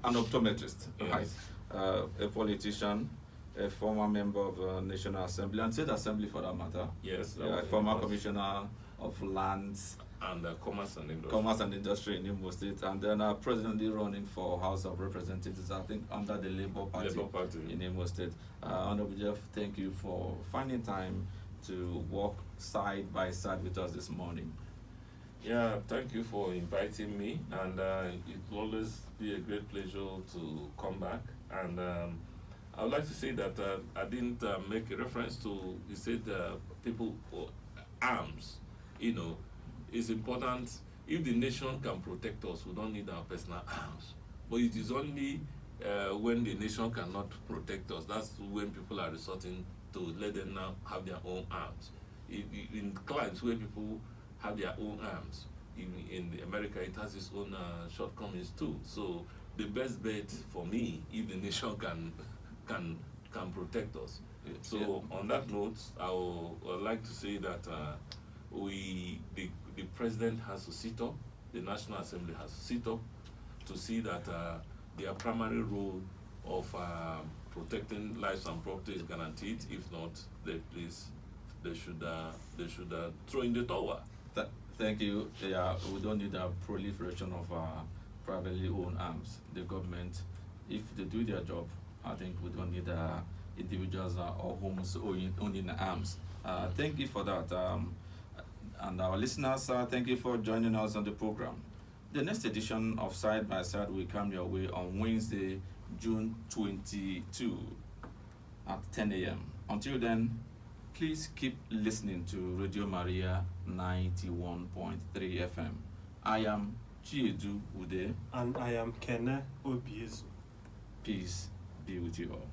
An optometrist, Yes. right. A politician, a former member of the National Assembly, and State Assembly for that matter. Yes. A former commissioner of lands, And commerce and industry. commerce and industry in Imo State, and then presently running for House of Representatives, I think under the Labour Party, in Imo State. Honorable Geff, thank you for finding time to walk side by side with us this morning. Yeah, thank you for inviting me, and it will always be a great pleasure to come back. And I would like to say that I didn't make a reference to, you said people, arms, it's important. If the nation can protect us, we don't need our personal arms. But it is only when the nation cannot protect us, that's when people are resorting to let them now have their own arms. In climes where people have their own arms, in America it has its own shortcomings too. So the best bet for me, if the nation can protect us. So on that note, I would like to say that the president has to sit up, the National Assembly has to sit up to see that their primary role of protecting lives and property is guaranteed. If not, they should throw in the towel. Thank you. Yeah, we don't need a proliferation of privately owned arms. The government, if they do their job, I think we don't need individuals or homes owning arms. Thank you for that. And our listeners, thank you for joining us on the program. The next edition of Side by Side will come your way on Wednesday, June 22 at 10 a.m. Until then, please keep listening to Radio Maria 91.3 FM. I am Chiedu Ude. And I am Kene Obiezu. Peace be with you all.